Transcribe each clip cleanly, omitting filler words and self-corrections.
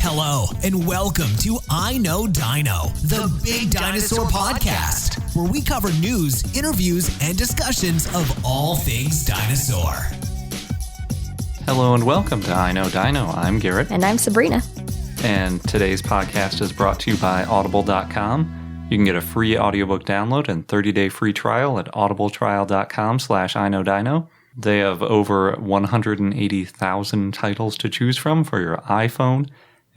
Hello, and welcome to I Know Dino, the Big Dinosaur Podcast, where we cover news, interviews, and discussions of all things dinosaur. Hello and welcome to I Know Dino. I'm Garrett. And I'm Sabrina. And today's podcast is brought to you by Audible.com. You can get a free audiobook download and 30-day free trial at audibletrial.com/iknowdino. They have over 180,000 titles to choose from for your iPhone,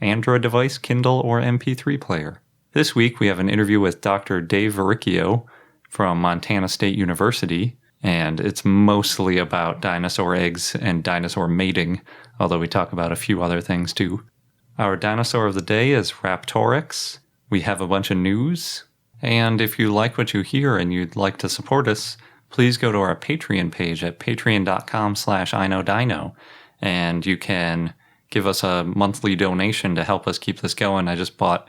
Android device, Kindle, or MP3 player. This week we have an interview with Dr. Dave Varricchio from Montana State University, and it's mostly about dinosaur eggs and dinosaur mating, although we talk about a few other things too. Our dinosaur of the day is Raptorex. We have a bunch of news, and if you like what you hear and you'd like to support us, please go to our Patreon page at patreon.com/iknowdino, and you can give us a monthly donation to help us keep this going. I just bought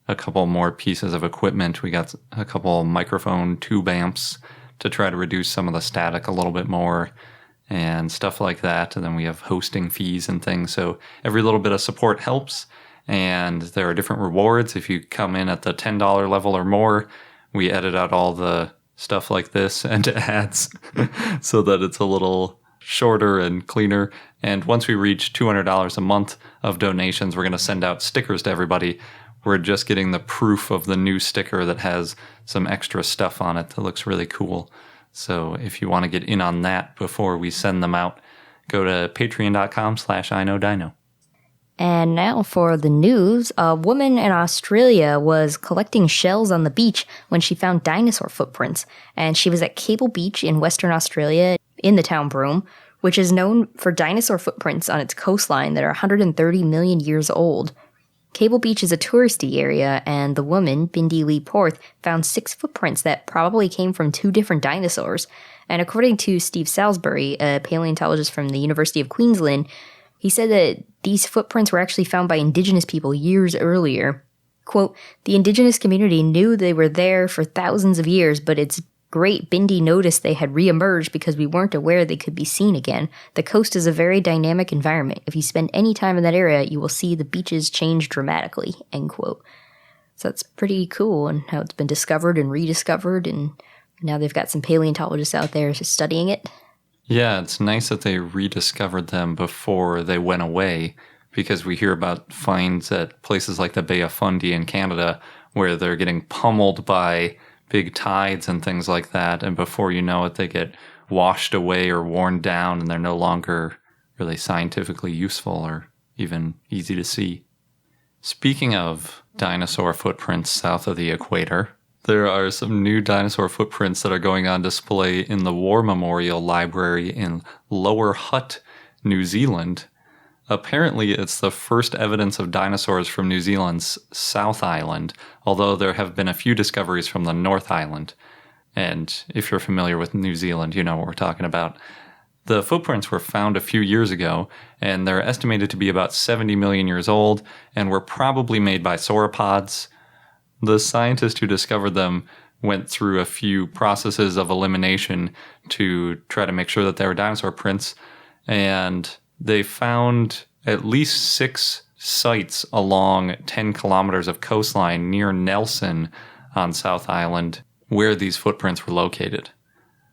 a couple more pieces of equipment. We got a couple microphone tube amps to try to reduce some of the static a little bit more and stuff like that. And then we have hosting fees and things. So every little bit of support helps. And there are different rewards. If you come in at the $10 level or more, we edit out all the stuff like this and ads so that it's a little shorter and cleaner. And once we reach $200 a month of donations, we're going to send out stickers to everybody. We're just getting the proof of the new sticker that has some extra stuff on it that looks really cool. So if you want to get in on that before we send them out, go to patreon.com/iknowdino. And now for the news. A woman in Australia was collecting shells on the beach when she found dinosaur footprints. And she was at Cable Beach in Western Australia in the town Broome, which is known for dinosaur footprints on its coastline that are 130 million years old. Cable Beach is a touristy area, and the woman, Bindi Lee Porth, found 6 footprints that probably came from 2 different dinosaurs. And according to Steve Salisbury, a paleontologist from the University of Queensland, he said that these footprints were actually found by indigenous people years earlier. Quote, "The indigenous community knew they were there for thousands of years, but it's great Bindi noticed they had re-emerged because we weren't aware they could be seen again. The coast is a very dynamic environment. If you spend any time in that area, you will see the beaches change dramatically," end quote. So that's pretty cool, and how it's been discovered and rediscovered, and now they've got some paleontologists out there studying it. Yeah, it's nice that they rediscovered them before they went away, because we hear about finds at places like the Bay of Fundy in Canada where they're getting pummeled by big tides and things like that, and before you know it, they get washed away or worn down, and they're no longer really scientifically useful or even easy to see. Speaking of dinosaur footprints south of the equator, there are some new dinosaur footprints that are going on display in the War Memorial Library in Lower Hutt, New Zealand. Apparently, it's the first evidence of dinosaurs from New Zealand's South Island, although there have been a few discoveries from the North Island. And if you're familiar with New Zealand, you know what we're talking about. The footprints were found a few years ago, and they're estimated to be about 70 million years old, and were probably made by sauropods. The scientist who discovered them went through a few processes of elimination to try to make sure that they were dinosaur prints, and they found at least 6 sites along 10 kilometers of coastline near Nelson on South Island where these footprints were located.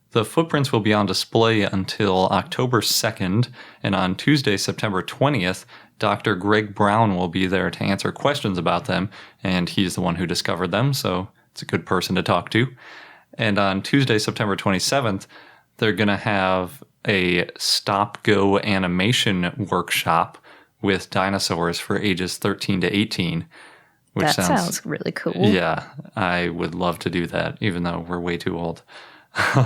The footprints will be on display until October 2nd, and on Tuesday, September 20th, Dr. Greg Brown will be there to answer questions about them, and he's the one who discovered them, so it's a good person to talk to. And on Tuesday, September 27th, they're going to have a stop-go animation workshop with dinosaurs for ages 13 to 18. Which that sounds really cool. Yeah, I would love to do that, even though we're way too old.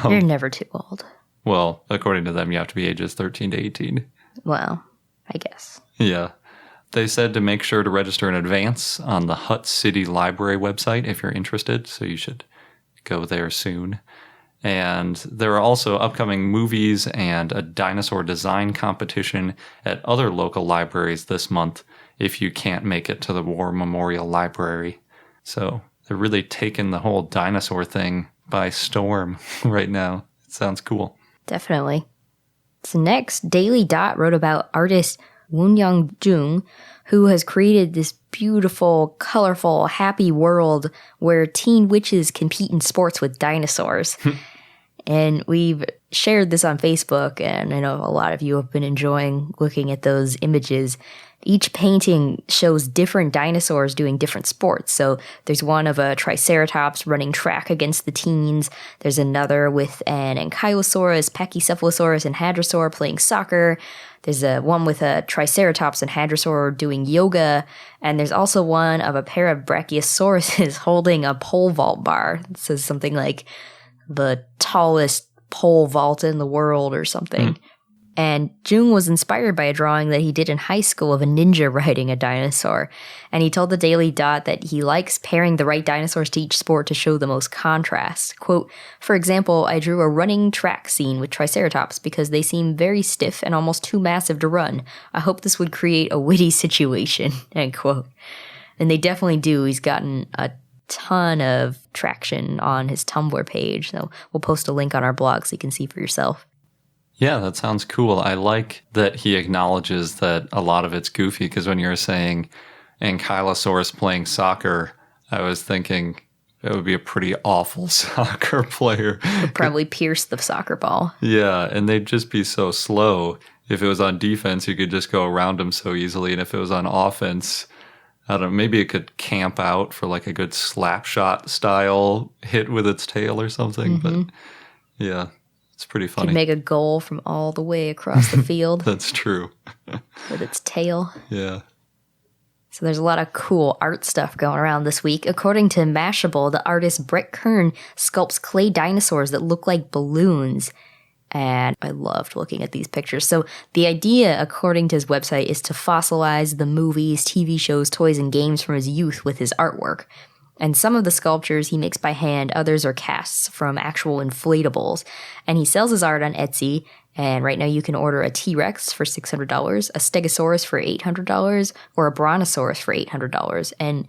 You're never too old. Well, according to them, you have to be ages 13 to 18. Well, I guess. Yeah. They said to make sure to register in advance on the Hutt City Library website if you're interested, so you should go there soon. And there are also upcoming movies and a dinosaur design competition at other local libraries this month if you can't make it to the War Memorial Library. So they're really taking the whole dinosaur thing by storm right now. It sounds cool. Definitely. So next, Daily Dot wrote about artist Woonyang Jung, who has created this beautiful, colorful, happy world where teen witches compete in sports with dinosaurs. And we've shared this on Facebook, and I know a lot of you have been enjoying looking at those images. Each painting shows different dinosaurs doing different sports. So there's one of a Triceratops running track against the teens. There's another with an Ankylosaurus, Pachycephalosaurus, and Hadrosaur playing soccer. There's one with a Triceratops and Hadrosaur doing yoga. And there's also one of a pair of Brachiosauruses holding a pole vault bar. It says something like the tallest pole vault in the world or something. And Jung was inspired by a drawing that he did in high school of a ninja riding a dinosaur. And he told the Daily Dot that he likes pairing the right dinosaurs to each sport to show the most contrast. Quote, "For example, I drew a running track scene with Triceratops because they seem very stiff and almost too massive to run. I hope this would create a witty situation," end quote. And they definitely do. He's gotten a ton of traction on his Tumblr page. So we'll post a link on our blog so you can see for yourself. Yeah, that sounds cool. I like that he acknowledges that a lot of it's goofy, because when you were saying Ankylosaurus playing soccer, I was thinking it would be a pretty awful soccer player. Would probably pierce the soccer ball. Yeah, and they'd just be so slow. If it was on defense, you could just go around them so easily. And if it was on offense, I don't know, maybe it could camp out for like a good slap shot style hit with its tail or something. But yeah. It's pretty funny. Could make a goal from all the way across the field. That's true. With its tail. Yeah. So there's a lot of cool art stuff going around this week. According to Mashable, the artist Brett Kern sculpts clay dinosaurs that look like balloons. And I loved looking at these pictures. So the idea, according to his website, is to fossilize the movies, TV shows, toys, and games from his youth with his artwork. And some of the sculptures he makes by hand, others are casts from actual inflatables. And he sells his art on Etsy, and right now you can order a T-Rex for $600, a Stegosaurus for $800, or a Brontosaurus for $800. And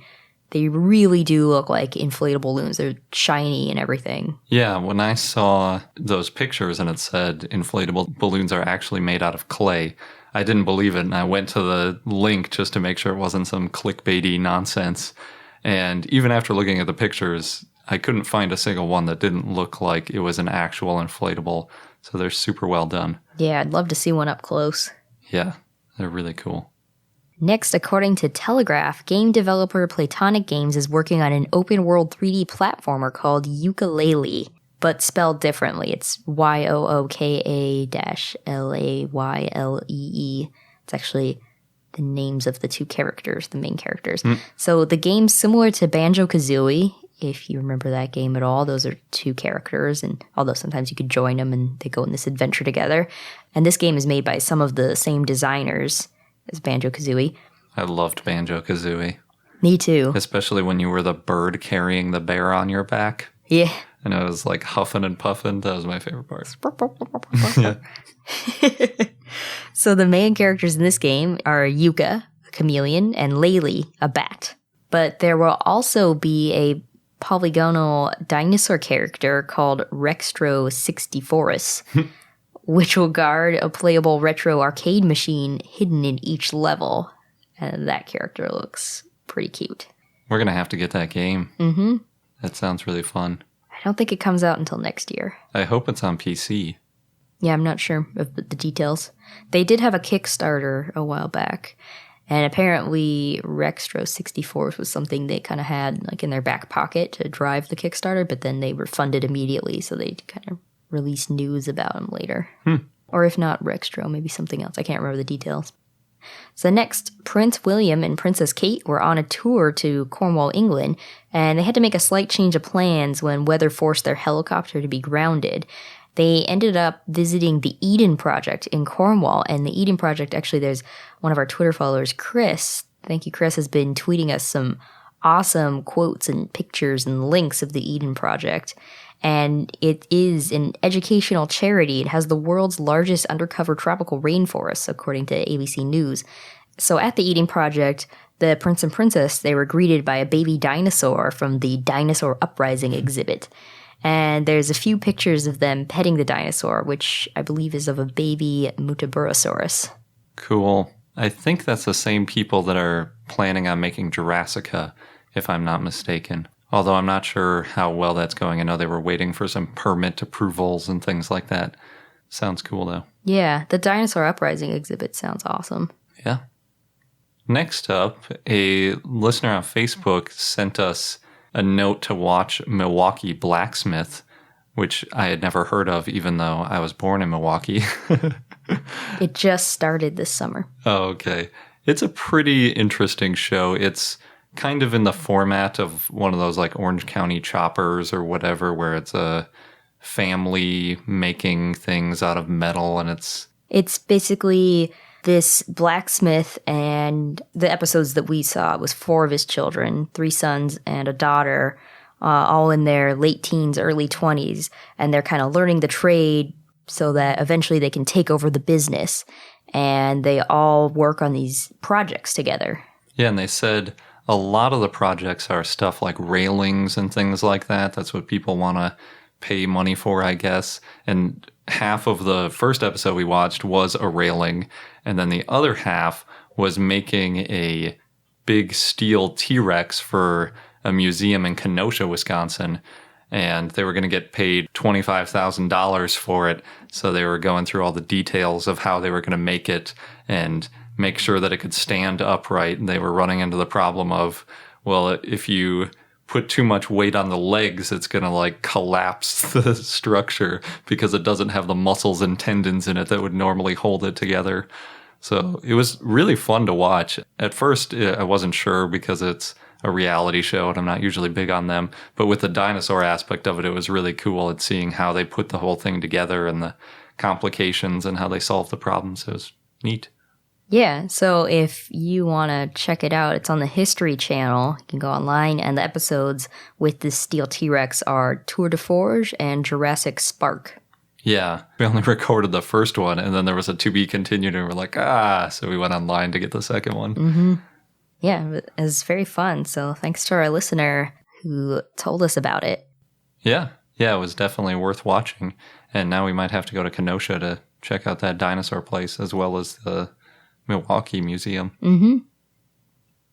they really do look like inflatable balloons. They're shiny and everything. Yeah, when I saw those pictures and it said inflatable balloons are actually made out of clay, I didn't believe it, and I went to the link just to make sure it wasn't some clickbaity nonsense. And even after looking at the pictures, I couldn't find a single one that didn't look like it was an actual inflatable. So they're super well done. Yeah, I'd love to see one up close. Yeah, they're really cool. Next, according to Telegraph, game developer Platonic Games is working on an open-world 3D platformer called Yooka-Laylee, but spelled differently. It's Yooka-Laylee. It's actually the names of the two characters, the main characters. So the game's similar to Banjo-Kazooie, if you remember that game at all. Those are two characters, and although sometimes you could join them and they go on this adventure together. And this game is made by some of the same designers as Banjo-Kazooie. I loved Banjo-Kazooie. Me too. Especially when you were the bird carrying the bear on your back. Yeah. And it was like huffing and puffing. That was my favorite part. Yeah. So the main characters in this game are Yuka, a chameleon, and Laylee, a bat. But there will also be a polygonal dinosaur character called Rextro64, which will guard a playable retro arcade machine hidden in each level. And that character looks pretty cute. We're going to have to get that game. Mm-hmm. That sounds really fun. I don't think it comes out until next year. I hope it's on PC. Yeah, I'm not sure of the details. They did have a Kickstarter a while back, and apparently Rextro64 was something they kind of had like in their back pocket to drive the Kickstarter, but then they were funded immediately, so they kind of released news about them later. Or if not Rextro, maybe something else. I can't remember the details. So next, Prince William and Princess Kate were on a tour to Cornwall, England, and they had to make a slight change of plans when weather forced their helicopter to be grounded. They ended up visiting the Eden Project in Cornwall, and the Eden Project, actually, there's one of our Twitter followers, Chris. Thank you, Chris, has been tweeting us some awesome quotes and pictures and links of the Eden Project. And it is an educational charity. It has the world's largest undercover tropical rainforest, according to ABC News. So at the Eden Project, the prince and princess, they were greeted by a baby dinosaur from the Dinosaur Uprising exhibit. And there's a few pictures of them petting the dinosaur, which I believe is of a baby Mutaburosaurus. Cool. I think that's the same people that are planning on making Jurassica, if I'm not mistaken. Although I'm not sure how well that's going. I know they were waiting for some permit approvals and things like that. Sounds cool, though. Yeah, the Dinosaur Uprising exhibit sounds awesome. Yeah. Next up, a listener on Facebook sent us a note to watch Milwaukee Blacksmith, which I had never heard of, even though I was born in Milwaukee. It just started this summer. Oh, okay. It's a pretty interesting show. It's kind of in the format of one of those like Orange County Choppers or whatever, where it's a family making things out of metal, and It's basically this blacksmith, and the episodes that we saw, it was 4 of his children, 3 sons and a daughter, all in their late teens, early 20s, and they're kind of learning the trade so that eventually they can take over the business, and they all work on these projects together. Yeah, and they said a lot of the projects are stuff like railings and things like that. That's what people want to pay money for, I guess. And half of the first episode we watched was a railing, and then the other half was making a big steel T-Rex for a museum in Kenosha, Wisconsin. And they were going to get paid $25,000 for it. So they were going through all the details of how they were going to make it and make sure that it could stand upright. And they were running into the problem of, well, if you put too much weight on the legs, it's going to like collapse the structure because it doesn't have the muscles and tendons in it that would normally hold it together. So it was really fun to watch. At first, I wasn't sure because it's a reality show and I'm not usually big on them. But with the dinosaur aspect of it, it was really cool at seeing how they put the whole thing together and the complications and how they solved the problems. It was neat. Yeah, so if you want to check it out, it's on the History Channel. You can go online, and the episodes with this steel T-Rex are Tour de Forge and Jurassic Spark. Yeah, we only recorded the first one, and then there was a to be continued, and we're like, so we went online to get the second one. Mm-hmm. Yeah, it was very fun, so thanks to our listener who told us about it. Yeah, it was definitely worth watching, and now we might have to go to Kenosha to check out that dinosaur place, as well as the Milwaukee Museum. Mm-hmm.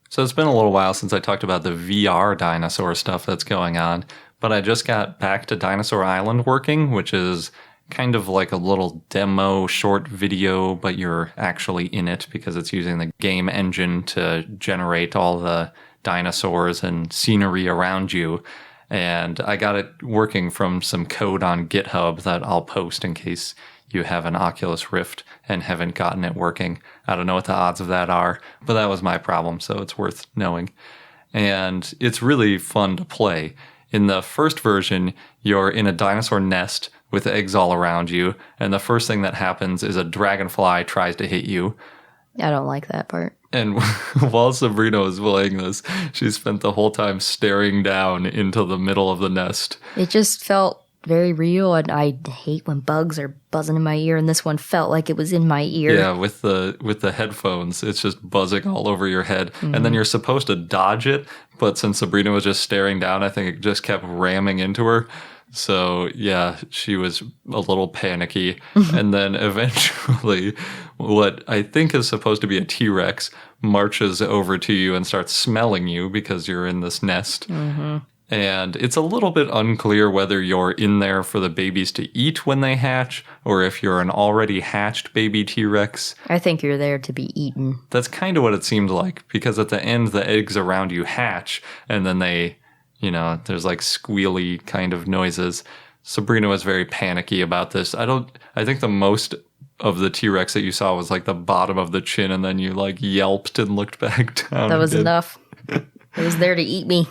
So it's been a little while since I talked about the VR dinosaur stuff that's going on, but I just got back to Dinosaur Island working, which is kind of like a little demo short video, but you're actually in it because it's using the game engine to generate all the dinosaurs and scenery around you. And I got it working from some code on GitHub that I'll post in case you have an Oculus Rift and haven't gotten it working. I don't know what the odds of that are, but that was my problem, so it's worth knowing. And it's really fun to play. In the first version, you're in a dinosaur nest with eggs all around you, and the first thing that happens is a dragonfly tries to hit you. I don't like that part. And while Sabrina was playing this, she spent the whole time staring down into the middle of the nest. It just felt very real, and I hate when bugs are buzzing in my ear, and this one felt like it was in my ear. Yeah, with the headphones, it's just buzzing all over your head. Mm-hmm. And then you're supposed to dodge it, but since Sabrina was just staring down, I think it just kept ramming into her. So, yeah, she was a little panicky. And then eventually, what I think is supposed to be a T-Rex marches over to you and starts smelling you because you're in this nest. Mm-hmm. And it's a little bit unclear whether you're in there for the babies to eat when they hatch, or if you're an already hatched baby T-Rex. I think you're there to be eaten. That's kind of what it seemed like, because at the end, the eggs around you hatch, and then they, there's like squealy kind of noises. Sabrina was very panicky about this. I think the most of the T-Rex that you saw was like the bottom of the chin, and then you like yelped and looked back down. That was enough. It was there to eat me.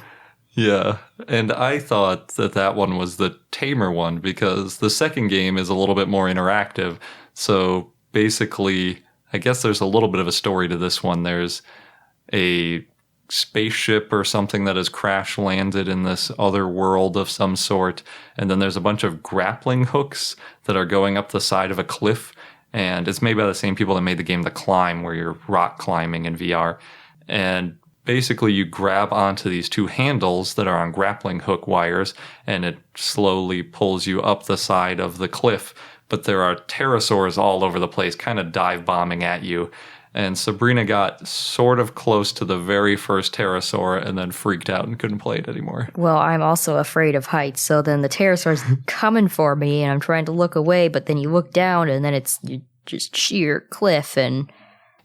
Yeah, and I thought that one was the tamer one because the second game is a little bit more interactive. So basically, I guess there's a little bit of a story to this one. There's a spaceship or something that has crash landed in this other world of some sort, and then there's a bunch of grappling hooks that are going up the side of a cliff, and it's made by the same people that made the game The Climb, where you're rock climbing in VR. And basically, you grab onto these 2 handles that are on grappling hook wires, and it slowly pulls you up the side of the cliff. But there are pterosaurs all over the place, kind of dive bombing at you. And Sabrina got sort of close to the very first pterosaur and then freaked out and couldn't play it anymore. Well, I'm also afraid of heights, so then the pterosaur's coming for me, and I'm trying to look away, but then you look down, and then it's just sheer cliff, and...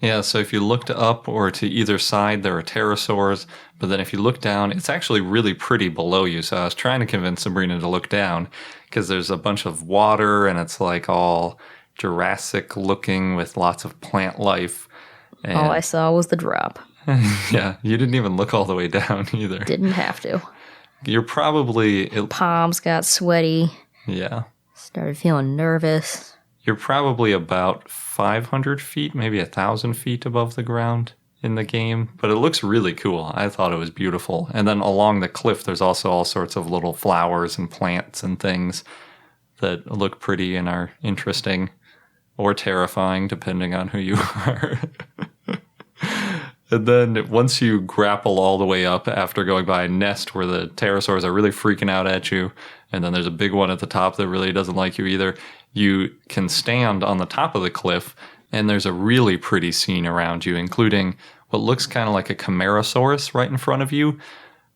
Yeah, so if you looked up or to either side, there are pterosaurs, but then if you look down, it's actually really pretty below you. So I was trying to convince Sabrina to look down, because there's a bunch of water, and it's like all Jurassic looking with lots of plant life. And all I saw was the drop. yeah, you didn't even look all the way down either. Didn't have to. You're probably... Palms got sweaty. Yeah. Started feeling nervous. You're probably about 500 feet, maybe 1,000 feet above the ground in the game. But it looks really cool. I thought it was beautiful. And then along the cliff, there's also all sorts of little flowers and plants and things that look pretty and are interesting. Or terrifying, depending on who you are. And then once you grapple all the way up after going by a nest where the pterosaurs are really freaking out at you, and then there's a big one at the top that really doesn't like you either, you can stand on the top of the cliff, and there's a really pretty scene around you, including what looks kind of like a Camarasaurus right in front of you.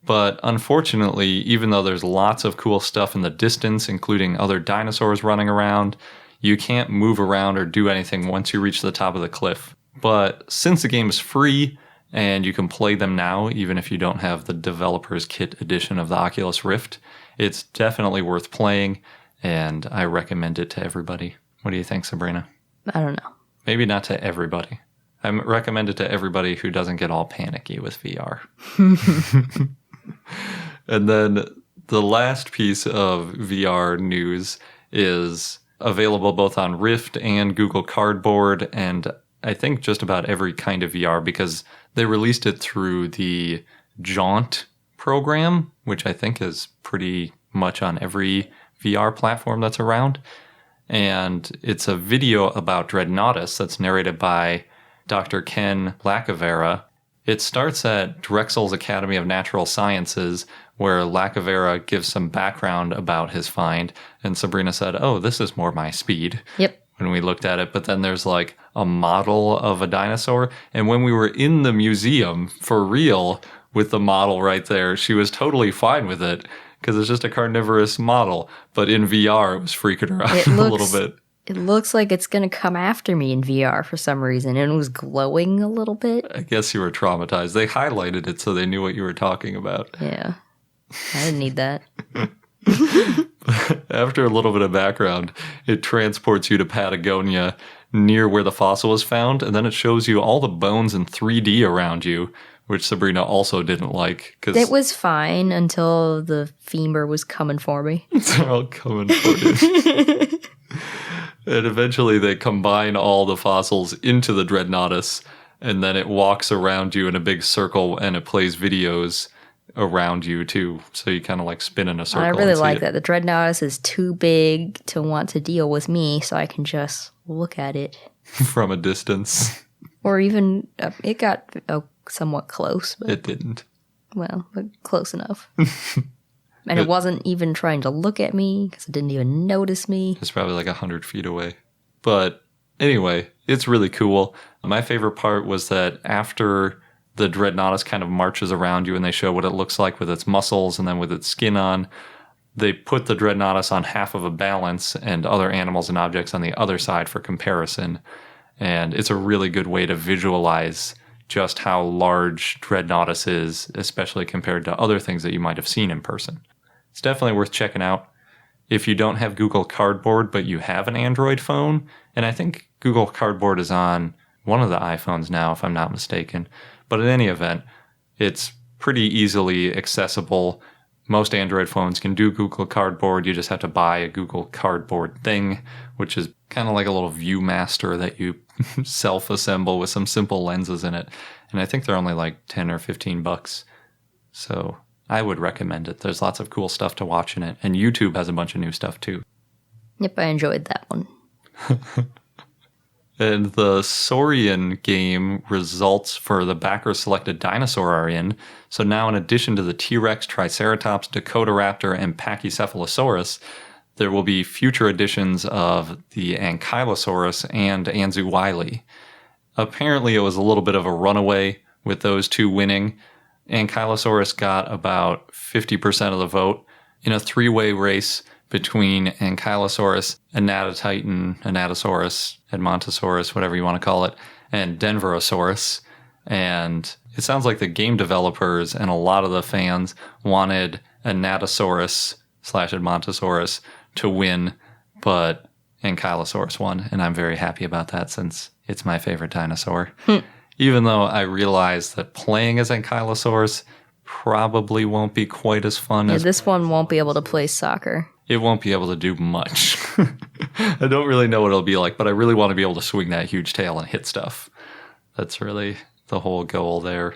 But unfortunately, even though there's lots of cool stuff in the distance, including other dinosaurs running around, you can't move around or do anything once you reach the top of the cliff. But since the game is free and you can play them now, even if you don't have the developer's kit edition of the Oculus Rift, it's definitely worth playing, and I recommend it to everybody. What do you think, Sabrina? I don't know. Maybe not to everybody. I recommend it to everybody who doesn't get all panicky with VR. And then the last piece of VR news is available both on Rift and Google Cardboard, and I think just about every kind of VR, because they released it through the Jaunt program, which I think is pretty much on every VR platform that's around. And it's a video about Dreadnoughtus that's narrated by Dr. Ken Lacavera. It starts at Drexel's Academy of Natural Sciences, where Lacavera gives some background about his find, and Sabrina said, oh, this is more my speed. Yep. When we looked at it, but then there's like a model of a dinosaur, and when we were in the museum for real with the model right there, she was totally fine with it, because it's just a carnivorous model, but in VR it was freaking her out a little bit. It looks like it's going to come after me in VR for some reason, and it was glowing a little bit. I guess you were traumatized. They highlighted it so they knew what you were talking about. Yeah. I didn't need that. After a little bit of background, it transports you to Patagonia near where the fossil was found, and then it shows you all the bones in 3D around you, which Sabrina also didn't like. It was fine until the femur was coming for me. They're all coming for you. And eventually they combine all the fossils into the Dreadnoughtus, and then it walks around you in a big circle, and it plays videos around you too, so you kind of like spin in a circle. I really like that. The Dreadnoughtus is too big to want to deal with me, so I can just look at it from a distance. Or even it got somewhat close, but it didn't. Well, but close enough. And it wasn't even trying to look at me because it didn't even notice me. It's probably like 100 feet away. But anyway, it's really cool. My favorite part was that after the Dreadnoughtus kind of marches around you and they show what it looks like with its muscles and then with its skin on, they put the Dreadnoughtus on half of a balance and other animals and objects on the other side for comparison. And it's a really good way to visualize just how large Dreadnoughtus is, especially compared to other things that you might have seen in person. It's definitely worth checking out. If you don't have Google Cardboard, but you have an Android phone, and I think Google Cardboard is on one of the iPhones now, if I'm not mistaken. But in any event, it's pretty easily accessible. Most Android phones can do Google Cardboard. You just have to buy a Google Cardboard thing, which is kind of like a little Viewmaster that you self-assemble with some simple lenses in it. And I think they're only like 10 or 15 bucks. So I would recommend it. There's lots of cool stuff to watch in it. And YouTube has a bunch of new stuff too. Yep, I enjoyed that one. And the Saurian game results for the backer-selected dinosaur are in. So now in addition to the T-Rex, Triceratops, Dakotaraptor, and Pachycephalosaurus, there will be future editions of the Ankylosaurus and Anzuwili. Apparently, it was a little bit of a runaway with those two winning. Ankylosaurus got about 50% of the vote in a three-way race between Ankylosaurus, Anatotitan, Anatosaurus, Edmontosaurus, whatever you want to call it, and Denverosaurus. And it sounds like the game developers and a lot of the fans wanted Anatosaurus/Edmontosaurus to win, but Ankylosaurus won, and I'm very happy about that since it's my favorite dinosaur. Even though I realize that playing as Ankylosaurus probably won't be quite as fun as... This one won't be able to play soccer. It won't be able to do much. I don't really know what it'll be like, but I really want to be able to swing that huge tail and hit stuff. That's really the whole goal there.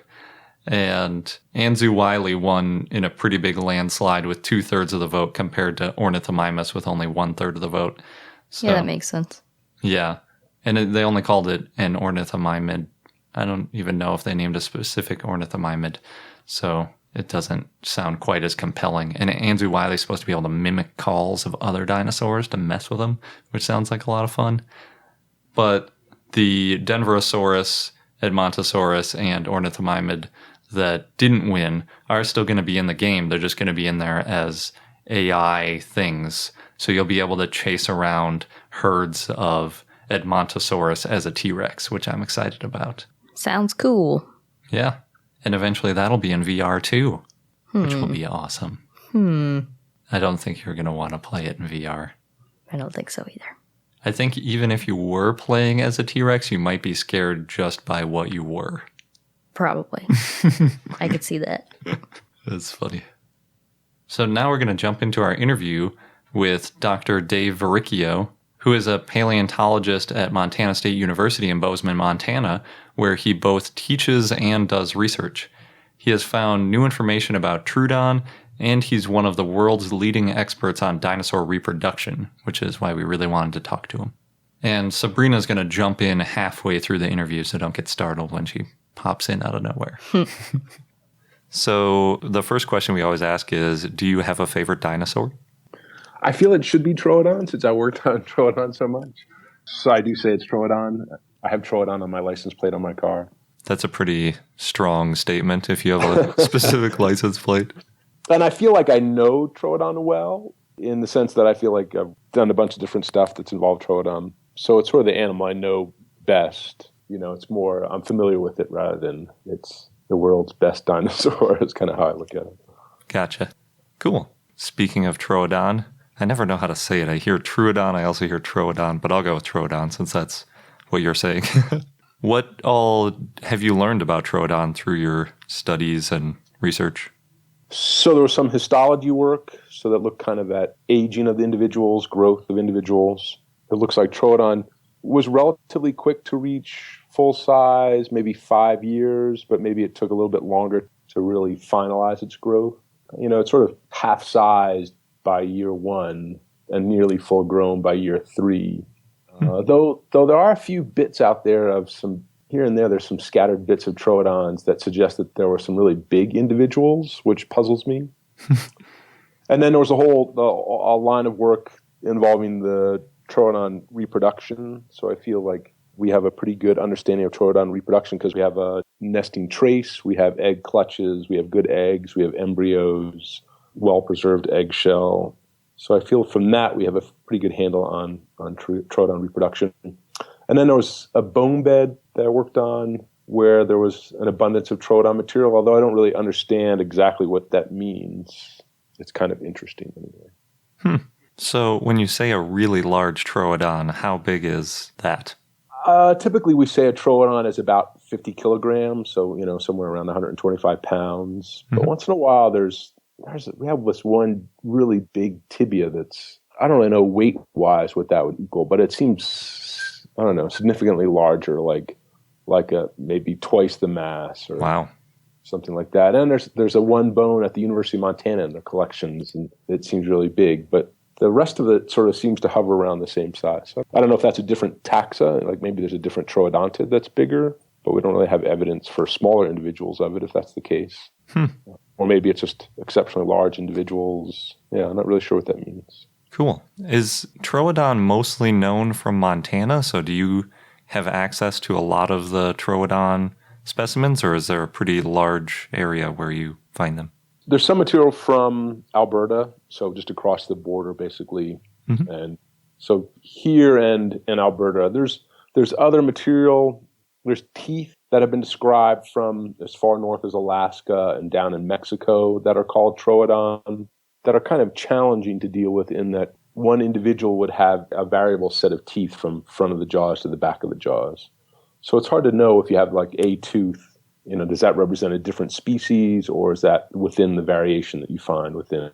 And Anzu Wiley won in a pretty big landslide with 2/3 of the vote compared to Ornithomimus with only 1/3 of the vote. So, yeah, that makes sense. Yeah. And they only called it an ornithomimid. I don't even know if they named a specific ornithomimid. So it doesn't sound quite as compelling. And Anzu Wiley's supposed to be able to mimic calls of other dinosaurs to mess with them, which sounds like a lot of fun. But the Denverosaurus, Edmontosaurus, and Ornithomimid that didn't win are still going to be in the game. They're just going to be in there as AI things. So you'll be able to chase around herds of Edmontosaurus as a T-Rex, which I'm excited about. Sounds cool. Yeah. And eventually that'll be in VR too, which will be awesome. I don't think you're going to want to play it in VR. I don't think so either. I think even if you were playing as a T-Rex, you might be scared just by what you were. Probably. I could see that. That's funny. So now we're going to jump into our interview with Dr. Dave Varricchio, who is a paleontologist at Montana State University in Bozeman, Montana, where he both teaches and does research. He has found new information about Troodon, and he's one of the world's leading experts on dinosaur reproduction, which is why we really wanted to talk to him. And Sabrina's going to jump in halfway through the interview, so don't get startled when she pops in out of nowhere. So the first question we always ask is, do you have a favorite dinosaur? I feel it should be Troodon since I worked on Troodon so much. So I do say it's Troodon. I have Troodon on my license plate on my car. That's a pretty strong statement if you have a specific license plate. And I feel like I know Troodon well in the sense that I feel like I've done a bunch of different stuff that's involved Troodon. So it's sort of the animal I know best. You know, it's more, I'm familiar with it rather than it's the world's best dinosaur is kind of how I look at it. Gotcha. Cool. Speaking of Troodon, I never know how to say it. I hear Troodon, I also hear Troodon, but I'll go with Troodon since that's what you're saying. What all have you learned about Troodon through your studies and research? So there was some histology work, so that looked kind of at aging of the individuals, growth of individuals. It looks like Troodon was relatively quick to reach full size, maybe 5 years, but maybe it took a little bit longer to really finalize its growth. You know, it's sort of half-sized by year 1 and nearly full-grown by year 3. Though there are a few bits out there of some, here and there, there's some scattered bits of Troodons that suggest that there were some really big individuals, which puzzles me. And then there was a line of work involving the Troodon reproduction. So I feel like we have a pretty good understanding of Troodon reproduction because we have a nesting trace, we have egg clutches, we have good eggs, we have embryos, well-preserved eggshell. So I feel from that we have a pretty good handle on Troodon reproduction. And then there was a bone bed that I worked on where there was an abundance of Troodon material, although I don't really understand exactly what that means. It's kind of interesting anyway. So when you say a really large Troodon, how big is that? Typically we say a Troodon is about 50 kilograms, so, you know, somewhere around 125 pounds. But once in a while we have this one really big tibia that's, I don't really know weight-wise what that would equal, but it seems, I don't know, significantly larger, like a maybe twice the mass or something like that. And there's a one bone at the University of Montana in their collections, and it seems really big, but the rest of it sort of seems to hover around the same size. So I don't know if that's a different taxa, like maybe there's a different troodontid that's bigger, but we don't really have evidence for smaller individuals of it if that's the case. Or maybe it's just exceptionally large individuals. Yeah, I'm not really sure what that means. Cool. Is Troodon mostly known from Montana? So do you have access to a lot of the Troodon specimens, or is there a pretty large area where you find them? There's some material from Alberta, so just across the border, basically. Mm-hmm. And so here and in Alberta, there's other material. There's teeth that have been described from as far north as Alaska and down in Mexico that are called Troodon, that are kind of challenging to deal with in that one individual would have a variable set of teeth from front of the jaws to the back of the jaws. So it's hard to know if you have like a tooth, does that represent a different species, or is that within the variation that you find within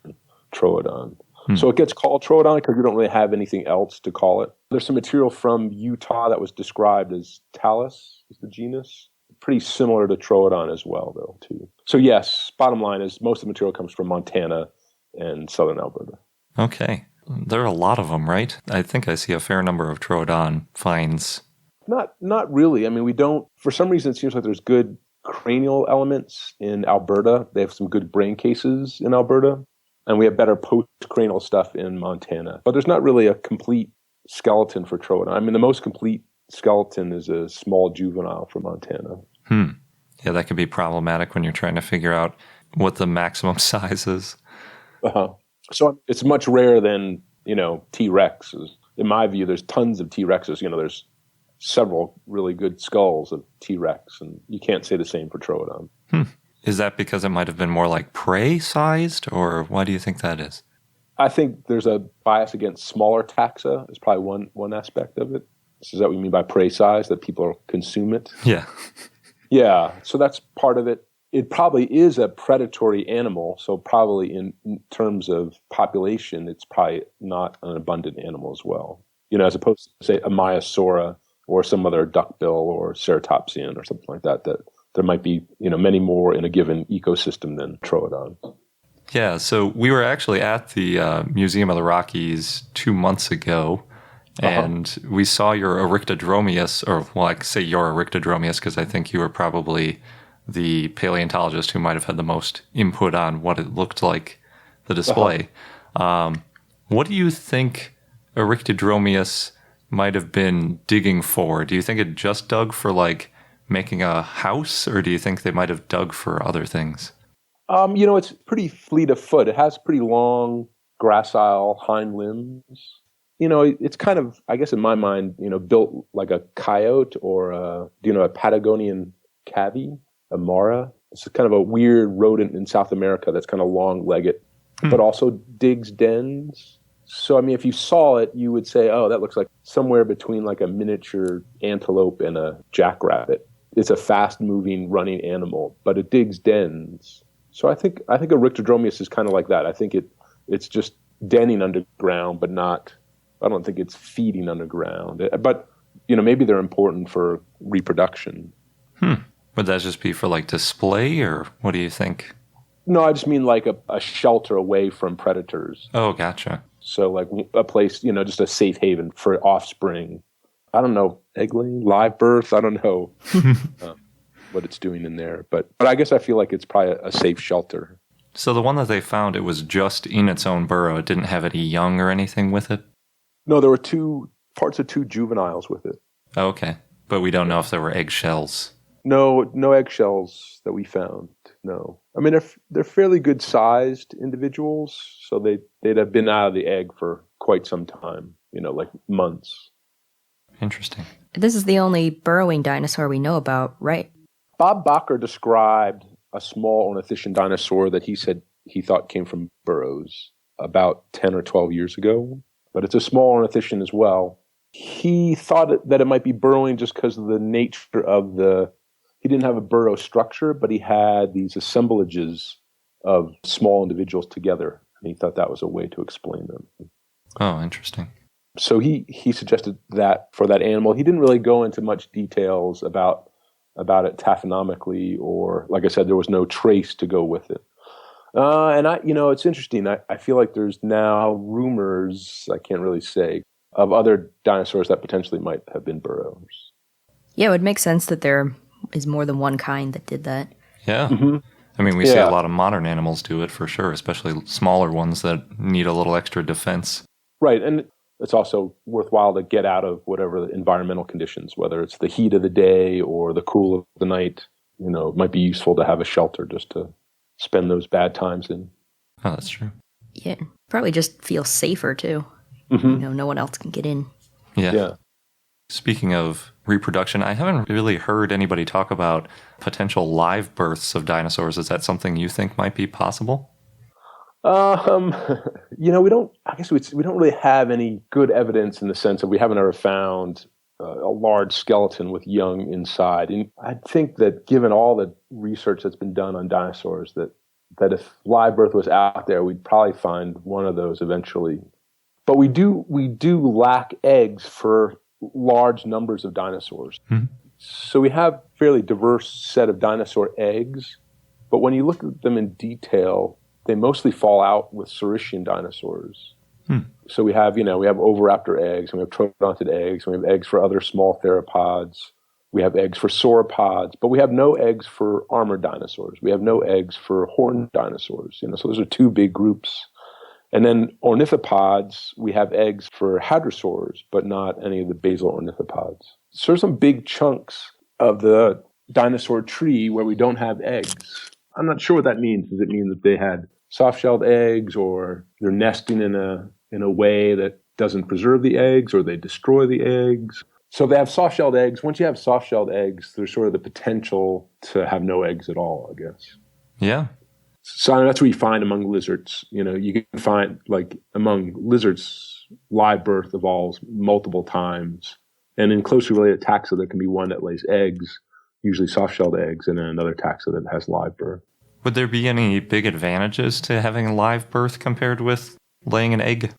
Troodon? So it gets called Troodon because we don't really have anything else to call it. There's some material from Utah that was described as Talus, is the genus. Pretty similar to Troodon as well, though, too. So yes, bottom line is most of the material comes from Montana and southern Alberta. Okay. There are a lot of them, right? I think I see a fair number of Troodon finds. Not really. I mean, we don't, for some reason, it seems like there's good cranial elements in Alberta. They have some good brain cases in Alberta. And we have better post-cranial stuff in Montana. But there's not really a complete skeleton for Troodon. I mean, the most complete skeleton is a small juvenile from Montana. Yeah, that can be problematic when you're trying to figure out what the maximum size is. So it's much rarer than, T-Rexes. In my view, there's tons of T-Rexes. There's several really good skulls of T-Rex, and you can't say the same for Troodon. Is that because it might have been more like prey-sized, or why do you think that is? I think there's a bias against smaller taxa is probably one aspect of it. Is that what you mean by prey size, that people consume it? Yeah. Yeah, so that's part of it. It probably is a predatory animal, so probably in terms of population, it's probably not an abundant animal as well. As opposed to, say, a Maiasaura or some other duckbill or ceratopsian or something like that there might be, many more in a given ecosystem than Troodon. Yeah, so we were actually at the Museum of the Rockies 2 months ago, and we saw your Eryctodromius, I say your Eryctodromius because I think you were probably the paleontologist who might have had the most input on what it looked like, the display. What do you think Eryctodromius might have been digging for? Do you think it just dug for, making a house, or do you think they might have dug for other things? It's pretty fleet of foot. It has pretty long, gracile hind limbs. It's kind of, I guess in my mind, built like a coyote or a Patagonian cavy, a mara. It's kind of a weird rodent in South America that's kind of long-legged, but also digs dens. So, I mean, if you saw it, you would say, oh, that looks like somewhere between like a miniature antelope and a jackrabbit. It's a fast-moving, running animal, but it digs dens. So I think Eryctodromius is kind of like that. I think it's just denning underground, but not. I don't think it's feeding underground. But maybe they're important for reproduction. Would that just be for display, or what do you think? No, I just mean like a shelter away from predators. Oh, gotcha. So like a place, just a safe haven for offspring. I don't know, egg laying, live birth. I don't know what it's doing in there, but I guess I feel like it's probably a safe shelter. So the one that they found, it was just in its own burrow. It didn't have any young or anything with it? No, there were two juveniles with it. Oh, okay, but we don't know if there were eggshells. No eggshells that we found. No, I mean they're fairly good sized individuals, so they'd have been out of the egg for quite some time. Like months. Interesting. This is the only burrowing dinosaur we know about, right? Bob Bacher described a small ornithischian dinosaur that he said he thought came from burrows about 10 or 12 years ago. But it's a small ornithischian as well. He thought that it might be burrowing just because of the nature of he didn't have a burrow structure, but he had these assemblages of small individuals together. And he thought that was a way to explain them. Oh, interesting. So he suggested that for that animal. He didn't really go into much details about it taphonomically, or like I said, there was no trace to go with it. And it's interesting. I feel like there's now rumors, I can't really say, of other dinosaurs that potentially might have been burrows. Yeah, it would make sense that there is more than one kind that did that. Yeah. Mm-hmm. I mean, we see a lot of modern animals do it for sure, especially smaller ones that need a little extra defense. Right. And it's also worthwhile to get out of whatever the environmental conditions, whether it's the heat of the day or the cool of the night. It might be useful to have a shelter just to spend those bad times in. Oh, that's true. Yeah, probably just feel safer too. Mm-hmm. No one else can get in. Yeah. Speaking of reproduction, I haven't really heard anybody talk about potential live births of dinosaurs. Is that something you think might be possible? We don't. I guess we don't really have any good evidence in the sense that we haven't ever found a large skeleton with young inside. And I think that given all the research that's been done on dinosaurs, that if live birth was out there, we'd probably find one of those eventually. But we do lack eggs for large numbers of dinosaurs. Mm-hmm. So we have a fairly diverse set of dinosaur eggs, but when you look at them in detail, they mostly fall out with Saurischian dinosaurs. So we have oviraptor eggs, and we have troodontid eggs, and we have eggs for other small theropods. We have eggs for sauropods, but we have no eggs for armored dinosaurs. We have no eggs for horned dinosaurs. So those are two big groups. And then ornithopods, we have eggs for hadrosaurs, but not any of the basal ornithopods. So there's some big chunks of the dinosaur tree where we don't have eggs. I'm not sure what that means. Does it mean that they had soft-shelled eggs, or they're nesting in a way that doesn't preserve the eggs, or they destroy the eggs? So if they have soft-shelled eggs, once you have soft-shelled eggs, there's sort of the potential to have no eggs at all, I guess. Yeah. So that's what you find among lizards. You can find, like, among lizards, live birth evolves multiple times. And in closely related taxa, there can be one that lays eggs, usually soft-shelled eggs, and then another taxa that has live birth. Would there be any big advantages to having a live birth compared with laying an egg?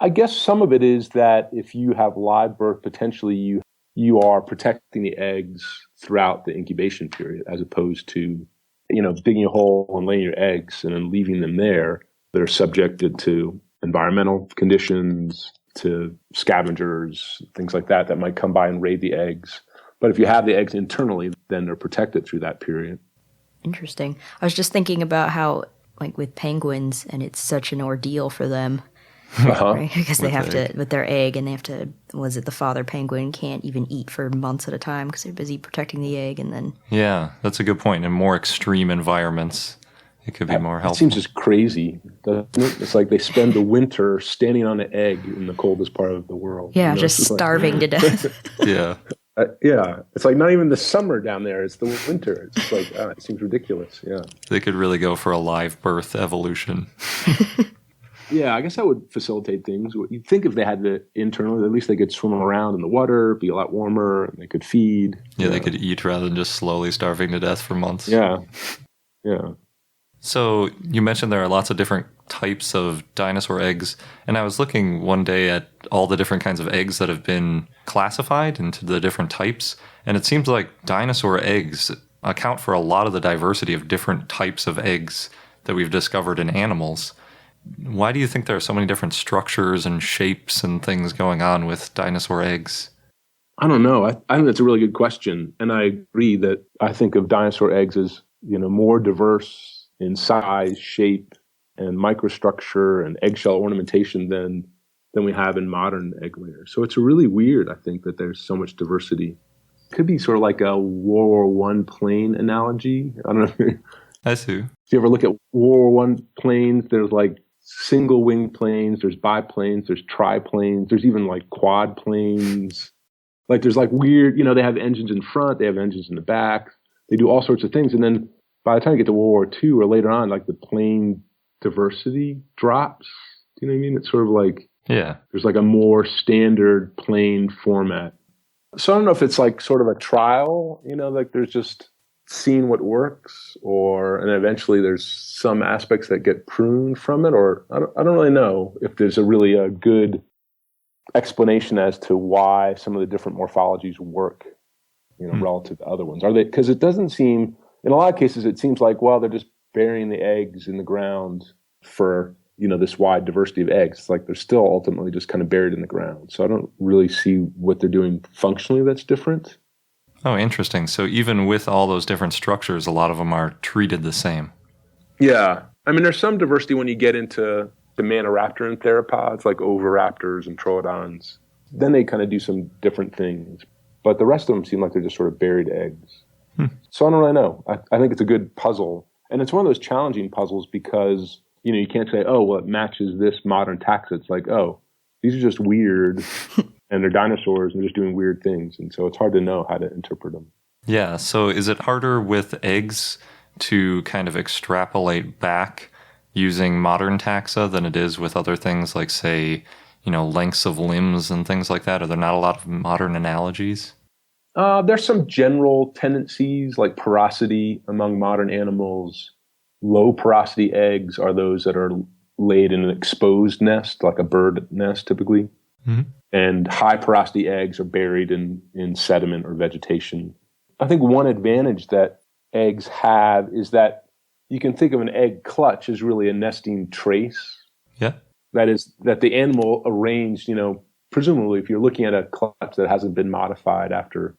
I guess some of it is that if you have live birth, potentially you are protecting the eggs throughout the incubation period, as opposed to, digging a hole and laying your eggs and then leaving them there. They're subjected to environmental conditions, to scavengers, things like that might come by and raid the eggs. But if you have the eggs internally, then they're protected through that period. Interesting. I was just thinking about how, like with penguins, and it's such an ordeal for them. Right? Because they have to, with their egg, and they have to, the father penguin can't even eat for months at a time because they're busy protecting the egg, and then... Yeah, that's a good point. In more extreme environments, it could be more helpful. It seems just crazy, doesn't it? It's like they spend the winter standing on an egg in the coldest part of the world. Yeah, just starving to death. Yeah. It's like not even the summer down there, it's the winter. It's just like, it seems ridiculous. Yeah. They could really go for a live birth evolution. Yeah, I guess that would facilitate things. You'd think if they had the internally, at least they could swim around in the water, be a lot warmer, and they could feed. Yeah, they could eat rather than just slowly starving to death for months. Yeah. So you mentioned there are lots of different types of dinosaur eggs, and I was looking one day at all the different kinds of eggs that have been classified into the different types, and it seems like dinosaur eggs account for a lot of the diversity of different types of eggs that we've discovered in animals. Why do you think there are so many different structures and shapes and things going on with dinosaur eggs? I don't know. I think that's a really good question, and I agree that I think of dinosaur eggs as more diverse in size, shape, and microstructure and eggshell ornamentation than we have in modern egg layers. So it's really weird, I think, that there's so much diversity. It could be sort of like a World War I plane analogy. I don't know. I see. If you ever look at World War I planes, there's like single wing planes, there's biplanes, there's triplanes, there's even like quad planes. Like there's like weird, they have engines in front, they have engines in the back. They do all sorts of things. And then by the time you get to World War II or later on, like the plane diversity drops. Do you know what I mean? It's sort of like, there's like a more standard plane format. So I don't know if it's like sort of a trial, like there's just seeing what works, and eventually there's some aspects that get pruned from it, or I don't really know if there's a good explanation as to why some of the different morphologies work, relative to other ones. Are they? Because it doesn't seem, in a lot of cases, it seems like, well, they're just burying the eggs in the ground for, this wide diversity of eggs. It's like they're still ultimately just kind of buried in the ground. So I don't really see what they're doing functionally that's different. Oh, interesting. So even with all those different structures, a lot of them are treated the same. Yeah. I mean, there's some diversity when you get into the Maniraptoran theropods, like oviraptors and troodons. Then they kind of do some different things. But the rest of them seem like they're just sort of buried eggs. So I don't really know. I think it's a good puzzle. And it's one of those challenging puzzles because, you can't say, oh, well, it matches this modern taxa. It's like, oh, these are just weird and they're dinosaurs and they're just doing weird things. And so it's hard to know how to interpret them. Yeah. So is it harder with eggs to kind of extrapolate back using modern taxa than it is with other things like, say, lengths of limbs and things like that? Are there not a lot of modern analogies? There's some general tendencies like porosity among modern animals. Low porosity eggs are those that are laid in an exposed nest, like a bird nest typically. Mm-hmm. And high porosity eggs are buried in sediment or vegetation. I think one advantage that eggs have is that you can think of an egg clutch as really a nesting trace. Yeah. That is, that the animal arranged, presumably if you're looking at a clutch that hasn't been modified after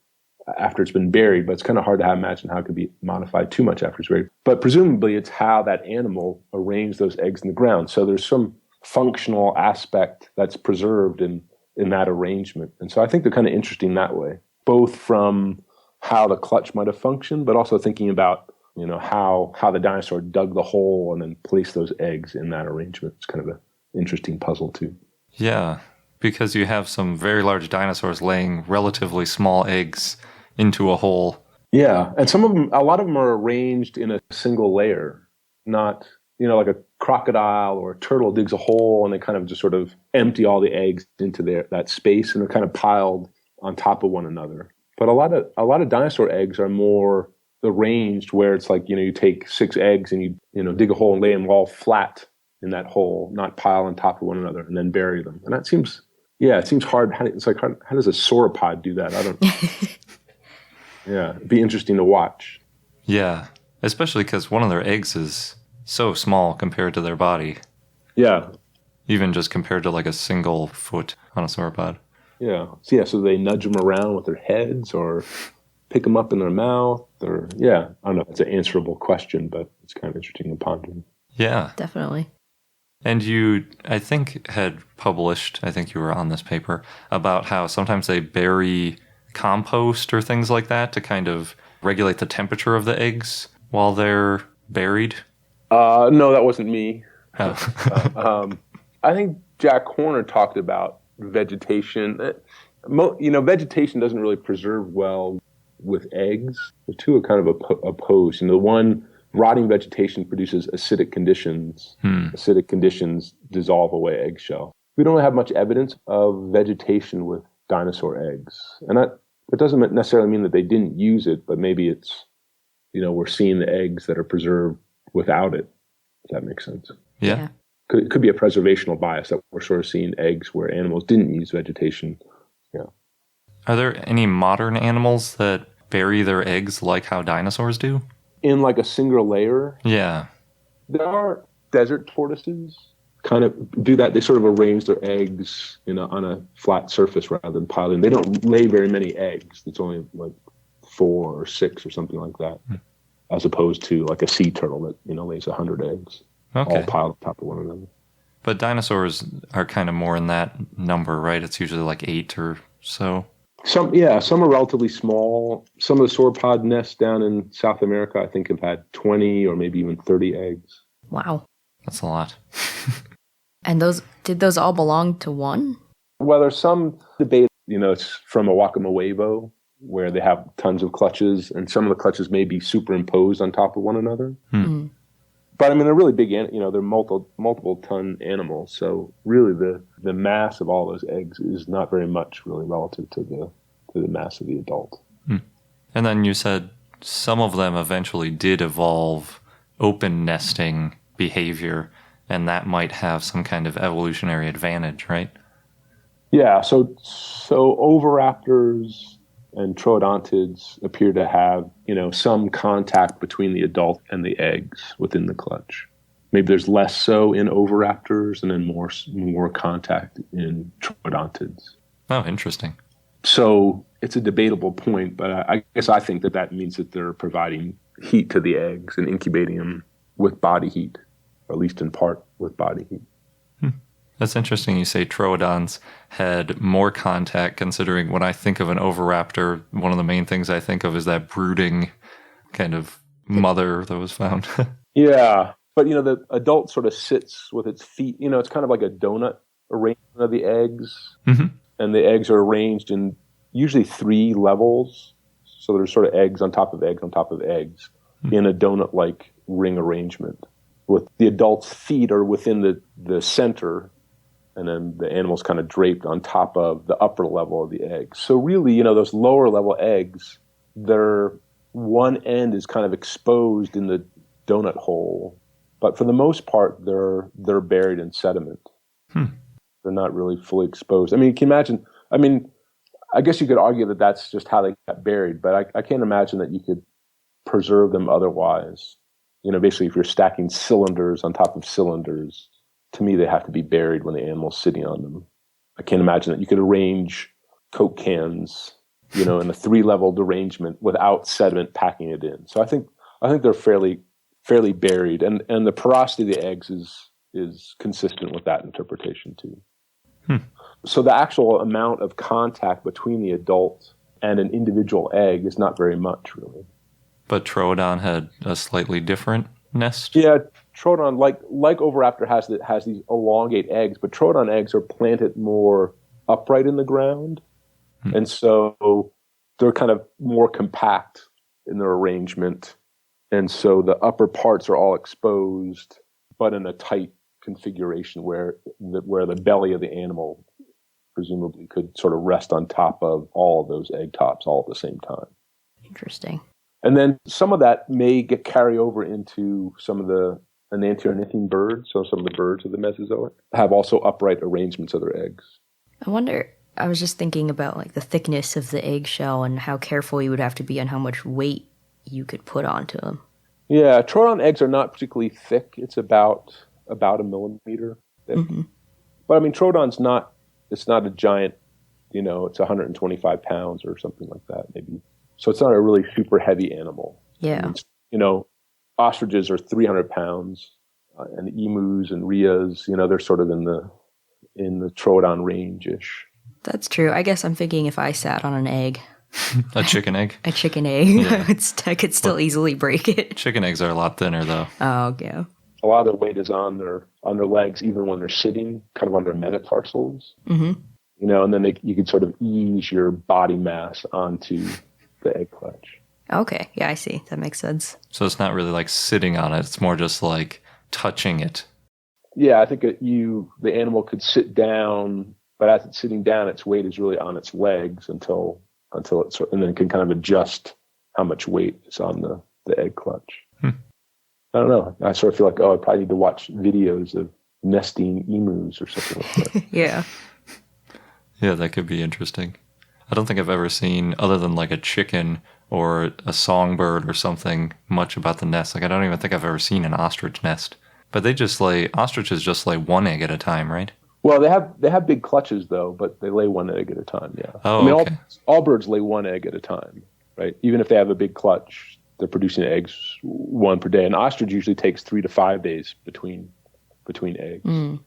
it's been buried, but it's kind of hard to imagine how it could be modified too much after it's buried. But presumably it's how that animal arranged those eggs in the ground. So there's some functional aspect that's preserved in that arrangement. And so I think they're kind of interesting that way, both from how the clutch might have functioned, but also thinking about, how the dinosaur dug the hole and then placed those eggs in that arrangement. It's kind of an interesting puzzle too. Yeah, because you have some very large dinosaurs laying relatively small eggs into a hole. Yeah, and a lot of them are arranged in a single layer, not, like a crocodile or a turtle digs a hole and they kind of just sort of empty all the eggs into that space and they're kind of piled on top of one another. But a lot of dinosaur eggs are more arranged where it's like, you take 6 eggs and you dig a hole and lay them all flat in that hole, not pile on top of one another and then bury them. And that seems hard. It's like, how does a sauropod do that? I don't Yeah, it'd be interesting to watch. Yeah, especially because one of their eggs is so small compared to their body. Yeah. Even just compared to like a single foot on a sauropod. Yeah. So they nudge them around with their heads or pick them up in their mouth or, I don't know. It's an answerable question, but it's kind of interesting to ponder. Yeah. Definitely. And you, I think, had published, I think you were on this paper, about how sometimes they bury compost or things like that to kind of regulate the temperature of the eggs while they're buried. No, that wasn't me. Oh. I think Jack Horner talked about vegetation. Vegetation doesn't really preserve well with eggs. The two are kind of opposed. The one, rotting vegetation produces acidic conditions. Acidic conditions dissolve away eggshell. We don't have much evidence of vegetation with dinosaur eggs. And that doesn't necessarily mean that they didn't use it, but maybe it's, we're seeing the eggs that are preserved without it, if that makes sense. Yeah. It could be a preservational bias that we're sort of seeing eggs where animals didn't use vegetation. Yeah. Are there any modern animals that bury their eggs like how dinosaurs do? In like a single layer? Yeah. There are desert tortoises kind of do that. They sort of arrange their eggs on a flat surface rather than piling. They don't lay very many eggs. It's only like 4 or 6 or something like that, as opposed to like a sea turtle that lays 100 eggs, all piled on top of one another. But dinosaurs are kind of more in that number, right? It's usually like 8 or so. Some are relatively small. Some of the sauropod nests down in South America, I think, have had 20 or maybe even 30 eggs. Wow. That's a lot. And did those all belong to one? Well, there's some debate, it's from a Wakamoevo, where they have tons of clutches, and some of the clutches may be superimposed on top of one another. But I mean, they're really big, they're multiple ton animals. So really the mass of all those eggs is not very much really relative to the mass of the adult. And then you said some of them eventually did evolve open nesting behavior, and that might have some kind of evolutionary advantage, right? Yeah, so oviraptors and troodontids appear to have, some contact between the adult and the eggs within the clutch. Maybe there's less so in oviraptors and then more contact in troodontids. Oh, interesting. So it's a debatable point, but I guess I think that means that they're providing heat to the eggs and incubating them with body heat, or at least in part with body heat. That's interesting you say troodons had more contact, considering when I think of an oviraptor, one of the main things I think of is that brooding kind of mother that was found. Yeah. But, the adult sort of sits with its feet, it's kind of like a donut arrangement of the eggs. Mm-hmm. And the eggs are arranged in usually 3 levels. So there's sort of eggs on top of eggs on top of eggs in a donut-like ring arrangement. With the adult's feet are within the center, and then the animal's kind of draped on top of the upper level of the eggs. So really, those lower level eggs, their one end is kind of exposed in the donut hole. But for the most part, they're buried in sediment. They're not really fully exposed. I mean, can you imagine? I mean, I guess you could argue that that's just how they got buried, but I can't imagine that you could preserve them otherwise. Basically, if you're stacking cylinders on top of cylinders, to me, they have to be buried when the animal's sitting on them. I can't imagine that you could arrange Coke cans, in a 3-leveled arrangement without sediment packing it in. So I think they're fairly buried, and the porosity of the eggs is consistent with that interpretation too. So the actual amount of contact between the adult and an individual egg is not very much, really. But troodon had a slightly different nest? Yeah, troodon, like oviraptor, has these elongate eggs, but troodon eggs are planted more upright in the ground, and so they're kind of more compact in their arrangement, and so the upper parts are all exposed, but in a tight configuration where the belly of the animal presumably could sort of rest on top of all of those egg tops all at the same time. Interesting. And then some of that may carry over into some of the enantiornithine birds, so some of the birds of the Mesozoic have also upright arrangements of their eggs. I was just thinking about like the thickness of the eggshell and how careful you would have to be on how much weight you could put onto them. Yeah, troodon eggs are not particularly thick. It's about a millimeter thick. Mm-hmm. But I mean, troodon's it's not a giant, it's 125 pounds or something like that, maybe. So it's not a really super heavy animal. Yeah. Ostriches are 300 pounds, and emus and rheas, they're sort of in the troodon range-ish. That's true. I guess I'm thinking if I sat on an egg. A chicken egg? A chicken egg. Yeah. I could still easily break it. Chicken eggs are a lot thinner, though. Oh, yeah. A lot of their weight is on their legs, even when they're sitting, kind of on their metatarsals. Mm-hmm. And then you can sort of ease your body mass onto the egg clutch. Okay, yeah, I see. That makes sense. So it's not really like sitting on it. It's more just like touching it. Yeah, I think the animal could sit down, but as it's sitting down, its weight is really on its legs until it and then it can kind of adjust how much weight is on the egg clutch. I don't know. I sort of feel like, I probably need to watch videos of nesting emus or something like that. Yeah. Yeah, that could be interesting. I don't think I've ever seen, other than like a chicken or a songbird or something, much about the nest. Like, I don't even think I've ever seen an ostrich nest. But ostriches just lay one egg at a time, right? Well, they have big clutches, though, but they lay one egg at a time, yeah. Oh, okay. All birds lay one egg at a time, right? Even if they have a big clutch, they're producing eggs one per day. An ostrich usually takes 3 to 5 days between eggs. Mm.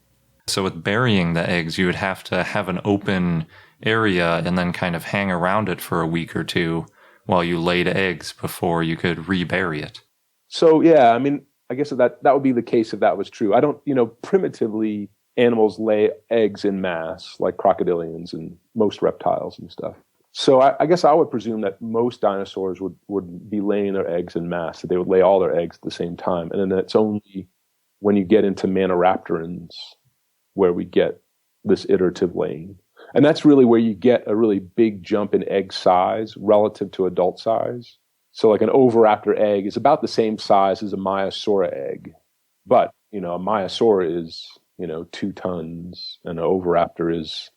So with burying the eggs, you would have to have an open area and then kind of hang around it for a week or two while you laid eggs before you could rebury it. So, yeah, I mean, I guess that would be the case if that was true. I don't, primitively, animals lay eggs in mass, like crocodilians and most reptiles and stuff. So I guess I would presume that most dinosaurs would be laying their eggs in mass, that they would lay all their eggs at the same time. And then it's only when you get into Maniraptorans where we get this iterative laying. And that's really where you get a really big jump in egg size relative to adult size. So like an oviraptor egg is about the same size as a Maiasaura egg. But, a Maiasaura is, 2 tons, and an oviraptor is,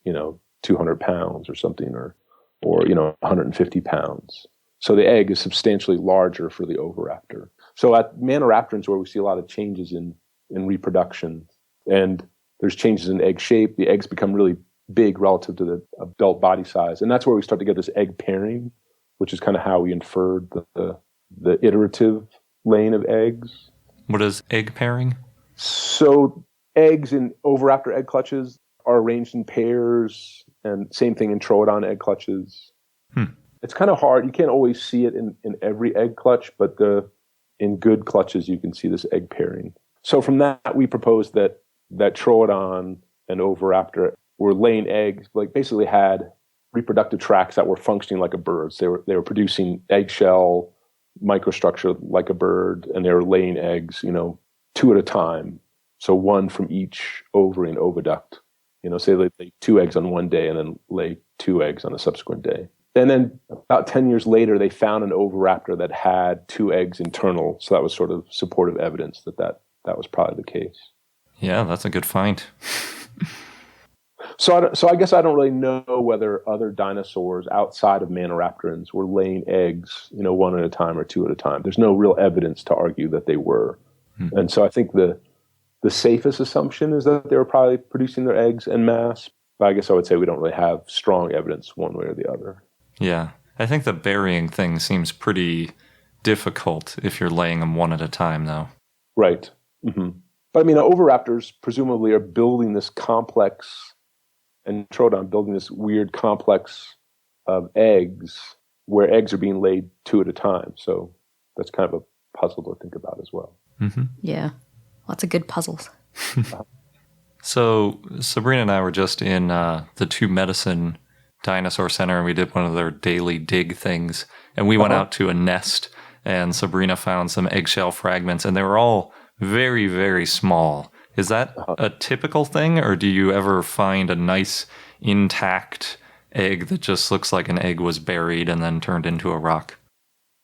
200 pounds or something, or 150 pounds. So the egg is substantially larger for the oviraptor. So at Maniraptorans, where we see a lot of changes in reproduction, and there's changes in egg shape, the eggs become really big relative to the adult body size. And that's where we start to get this egg pairing, which is kind of how we inferred the iterative laying of eggs. What is egg pairing? So eggs in oviraptor egg clutches are arranged in pairs, and same thing in Troodon egg clutches. It's kind of hard. You can't always see it in every egg clutch, but in good clutches, you can see this egg pairing. So from that, we proposed that Troodon and oviraptor were laying eggs, like basically had reproductive tracts that were functioning like a bird's. They were producing eggshell microstructure like a bird, and they were laying eggs, 2 at a time. So one from each ovary and oviduct. Say they lay 2 eggs on one day and then lay 2 eggs on a subsequent day. And then about 10 years later, they found an oviraptor that had 2 eggs internal. So that was sort of supportive evidence that was probably the case. Yeah, that's a good find. So I guess I don't really know whether other dinosaurs outside of Maniraptorans were laying eggs, 1 at a time or 2 at a time. There's no real evidence to argue that they were. And so I think the safest assumption is that they were probably producing their eggs en masse. But I guess I would say we don't really have strong evidence one way or the other. Yeah. I think the burying thing seems pretty difficult if you're laying them 1 at a time, though. Right. Mm-hmm. But oviraptors presumably are building this complex, and Troodon building this weird complex of eggs where eggs are being laid 2 at a time. So that's kind of a puzzle to think about as well. Mm-hmm. Yeah. Lots of good puzzles. So Sabrina and I were just in the 2 Medicine Dinosaur Center, and we did one of their daily dig things. And we went out to a nest, and Sabrina found some eggshell fragments, and they were all very, very small. Is that a typical thing, or do you ever find a nice intact egg that just looks like an egg was buried and then turned into a rock?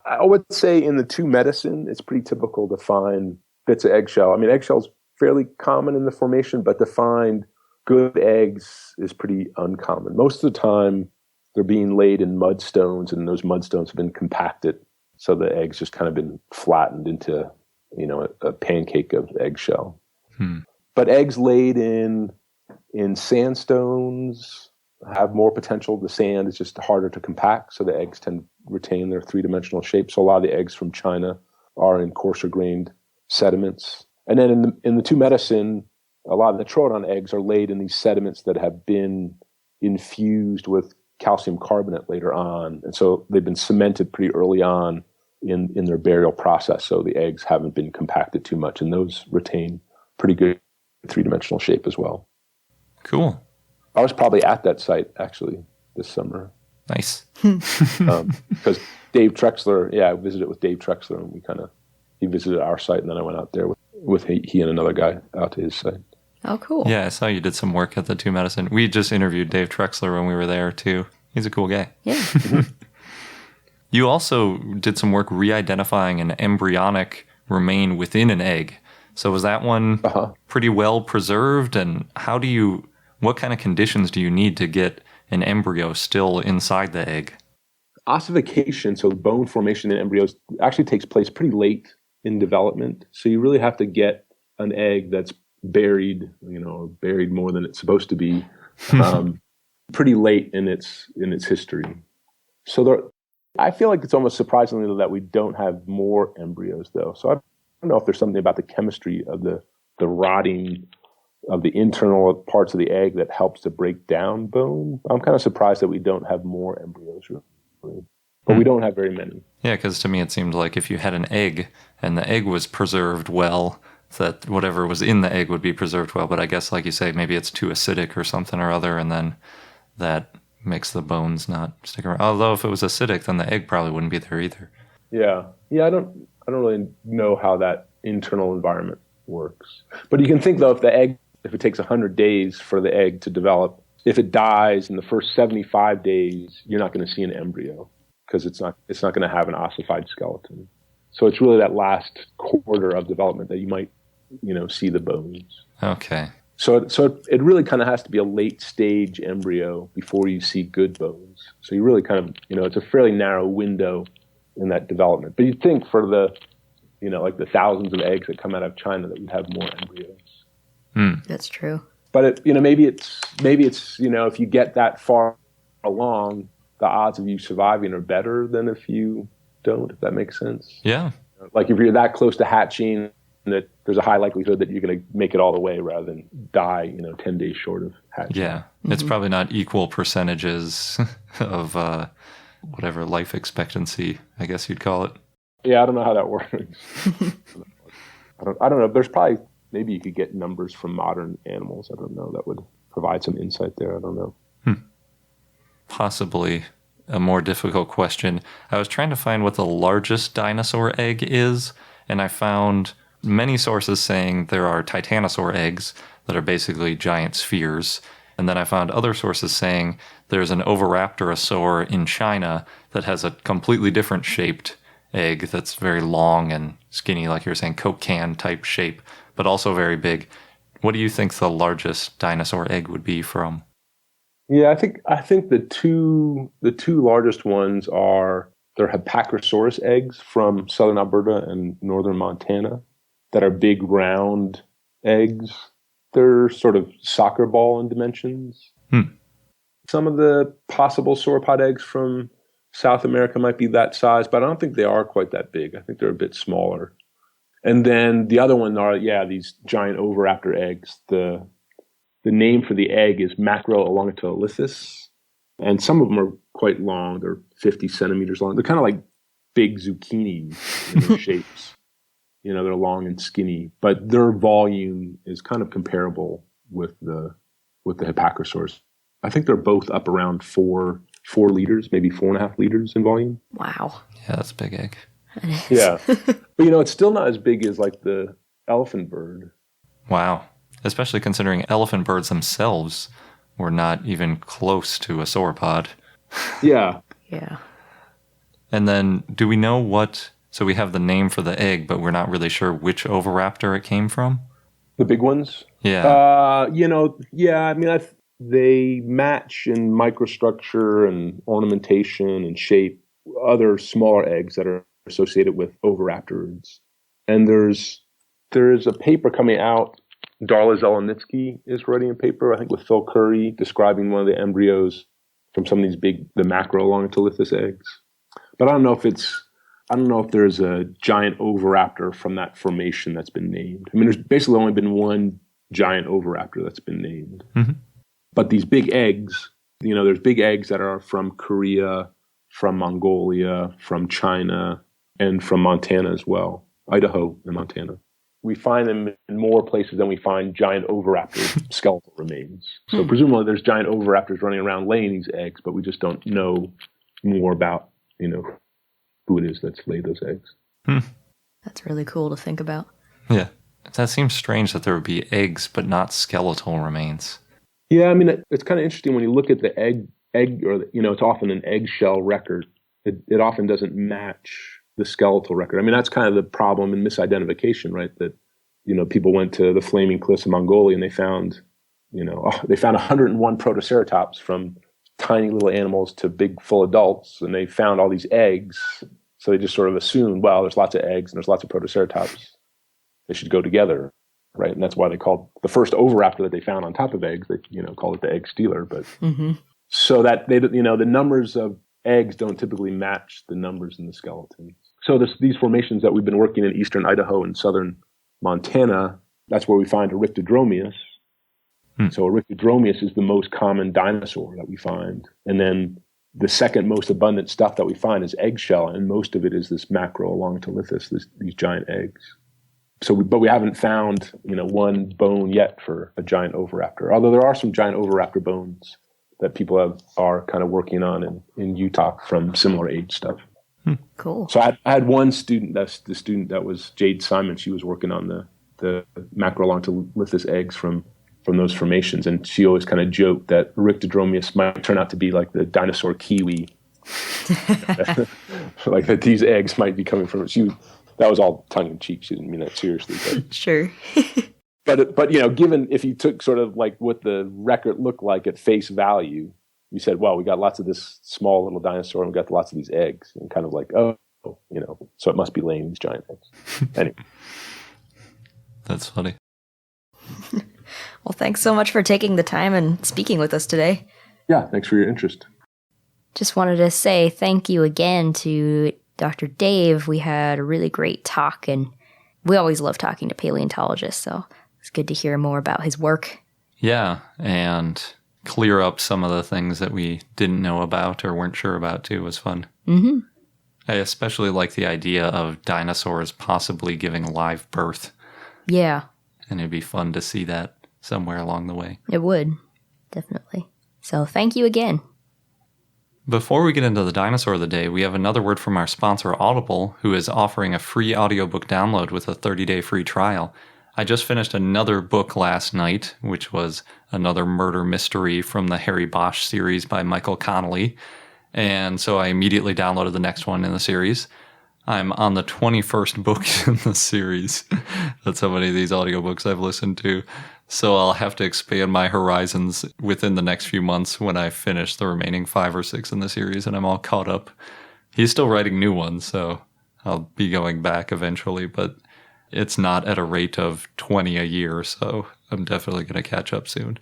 I would say in the 2 Medicine, it's pretty typical to find bits of eggshell. Eggshell's fairly common in the formation, but to find good eggs is pretty uncommon. Most of the time, they're being laid in mudstones, and those mudstones have been compacted, so the eggs just kind of been flattened into, a pancake of eggshell. But eggs laid in sandstones have more potential. The sand is just harder to compact, so the eggs tend to retain their 3-dimensional shape. So a lot of the eggs from China are in coarser grained sediments. And then in the 2 Medicine, a lot of the Troodon eggs are laid in these sediments that have been infused with calcium carbonate later on. And so they've been cemented pretty early on in their burial process. So the eggs haven't been compacted too much, and those retain pretty good 3-dimensional shape as well. Cool. I was probably at that site actually this summer. Nice. Because Dave Trexler, I visited with Dave Trexler, and he visited our site, and then I went out there with he and another guy out to his site. Oh, cool. Yeah, I saw you did some work at the 2 Medicine. We just interviewed Dave Trexler when we were there, too. He's a cool guy. Yeah. You also did some work re-identifying an embryonic remain within an egg. So was that one pretty well preserved? And what kind of conditions do you need to get an embryo still inside the egg? Ossification, so bone formation in embryos, actually takes place pretty late in development. So you really have to get an egg that's buried more than it's supposed to be, pretty late in its history. So I feel like it's almost surprisingly that we don't have more embryos, though. So I don't know if there's something about the chemistry of the rotting of the internal parts of the egg that helps to break down bone. I'm kind of surprised that we don't have more embryos, really. But we don't have very many. Yeah, because to me it seemed like if you had an egg and the egg was preserved well, that whatever was in the egg would be preserved well. But I guess, like you say, maybe it's too acidic or something or other, and then that makes the bones not stick around. Although if it was acidic, then the egg probably wouldn't be there either. Yeah. I don't really know how that internal environment works. But you can think, though, if it takes 100 days for the egg to develop, if it dies in the first 75 days, you're not going to see an embryo because it's not going to have an ossified skeleton. So it's really that last quarter of development that you might, see the bones. Okay. So it really kind of has to be a late stage embryo before you see good bones. So you really kind of, it's a fairly narrow window in that development. But you'd think for the, like the thousands of eggs that come out of China that we'd have more embryos. That's true. But maybe it's if you get that far along, the odds of you surviving are better than if you don't, if that makes sense. Yeah. Like if you're that close to hatching that there's a high likelihood that you're going to make it all the way rather than die, 10 days short of hatching. Yeah, it's probably not equal percentages of whatever life expectancy, I guess you'd call it. Yeah, I don't know how that works. I don't know. There's probably, maybe you could get numbers from modern animals. I don't know. That would provide some insight there. I don't know. Possibly a more difficult question. I was trying to find what the largest dinosaur egg is, and I found many sources saying there are titanosaur eggs that are basically giant spheres. And then I found other sources saying there's an Oviraptorosaur in China that has a completely different shaped egg that's very long and skinny, like you were saying, Coke can type shape, but also very big. What do you think the largest dinosaur egg would be from? Yeah, I think the two largest ones are they're Hypacrosaurus eggs from southern Alberta and northern Montana that are big round eggs. They're sort of soccer ball in dimensions. Some of the possible sauropod eggs from South America might be that size, but I don't think they are quite that big. I think they're a bit smaller. And then the other one are, these giant oviraptor eggs. The name for the egg is Macroelongitolithis, and some of them are quite long. They're 50 centimeters long. They're kind of like big zucchini in their shapes. They're long and skinny, but their volume is kind of comparable with the Hypacrosaurs. I think they're both up around 4 liters, maybe 4.5 liters in volume. Wow. Yeah, that's a big egg. Yeah. But, it's still not as big as like the elephant bird. Wow. Especially considering elephant birds themselves were not even close to a sauropod. Yeah. Yeah. And then do we know what... So we have the name for the egg, but we're not really sure which oviraptor it came from? The big ones? Yeah. They match in microstructure and ornamentation and shape other smaller eggs that are associated with oviraptorids. And there's a paper coming out. Darla Zelenitsky is writing a paper, I think, with Phil Curry, describing one of the embryos from some of these the Macroelongitolithis eggs. But I don't know if there's a giant oviraptor from that formation that's been named. I mean, there's basically only been one giant oviraptor that's been named. But these big eggs, there's big eggs that are from Korea, from Mongolia, from China, and from Montana as well, Idaho and Montana. We find them in more places than we find giant oviraptor skeletal remains. So presumably there's giant oviraptors running around laying these eggs, but we just don't know more about, who it is that's laid those eggs. That's really cool to think about. Yeah. That seems strange that there would be eggs, but not skeletal remains. Yeah, I mean, it's kind of interesting when you look at the egg, or, it's often an eggshell record. It often doesn't match the skeletal record. I mean, that's kind of the problem in misidentification, right? That, people went to the Flaming Cliffs of Mongolia and they found 101 protoceratops from tiny little animals to big full adults, and they found all these eggs. So they just sort of assumed, well, there's lots of eggs and there's lots of protoceratops. They should go together, right? And that's why they called the first oviraptor that they found on top of eggs, they called it the egg stealer. But so that they, the numbers of eggs don't typically match the numbers in the skeletons. So these formations that we've been working in eastern Idaho and southern Montana, that's where we find Eryctodromius. So Eryctodromius is the most common dinosaur that we find. And then the second most abundant stuff that we find is eggshell, and most of it is this Macroelongitolithis, these giant eggs. But we haven't found, one bone yet for a giant oviraptor. Although there are some giant oviraptor bones that people are kind of working on in Utah from similar age stuff. Cool. So I had one student, that's the student that was Jade Simon. She was working on the Macroelongitolithis eggs from those formations, and she always kind of joked that Eryctodromius might turn out to be like the dinosaur kiwi. Like that these eggs might be coming from that was all tongue in cheek. She didn't mean that seriously. But, Sure. but given if you took sort of like what the record looked like at face value, you said, well, we got lots of this small little dinosaur and we got lots of these eggs, and kind of like, so it must be laying these giant eggs. Anyway. That's funny. Well, thanks so much for taking the time and speaking with us today. Yeah, thanks for your interest. Just wanted to say thank you again to Dr. Dave. We had a really great talk, and we always love talking to paleontologists, so it's good to hear more about his work. Yeah, and clear up some of the things that we didn't know about or weren't sure about, too, was fun. Mm-hmm. I especially like the idea of dinosaurs possibly giving live birth. Yeah. And it'd be fun to see that somewhere along the way. It would, definitely. So thank you again. Before we get into the dinosaur of the day, we have another word from our sponsor, Audible, who is offering a free audiobook download with a 30-day free trial. I just finished another book last night, which was another murder mystery from the Harry Bosch series by Michael Connelly. And so I immediately downloaded the next one in the series. I'm on the 21st book in the series. That's how many of these audiobooks I've listened to. So I'll have to expand my horizons within the next few months when I finish the remaining 5 or 6 in the series and I'm all caught up. He's still writing new ones, so I'll be going back eventually, but it's not at a rate of 20 a year, so I'm definitely going to catch up soon.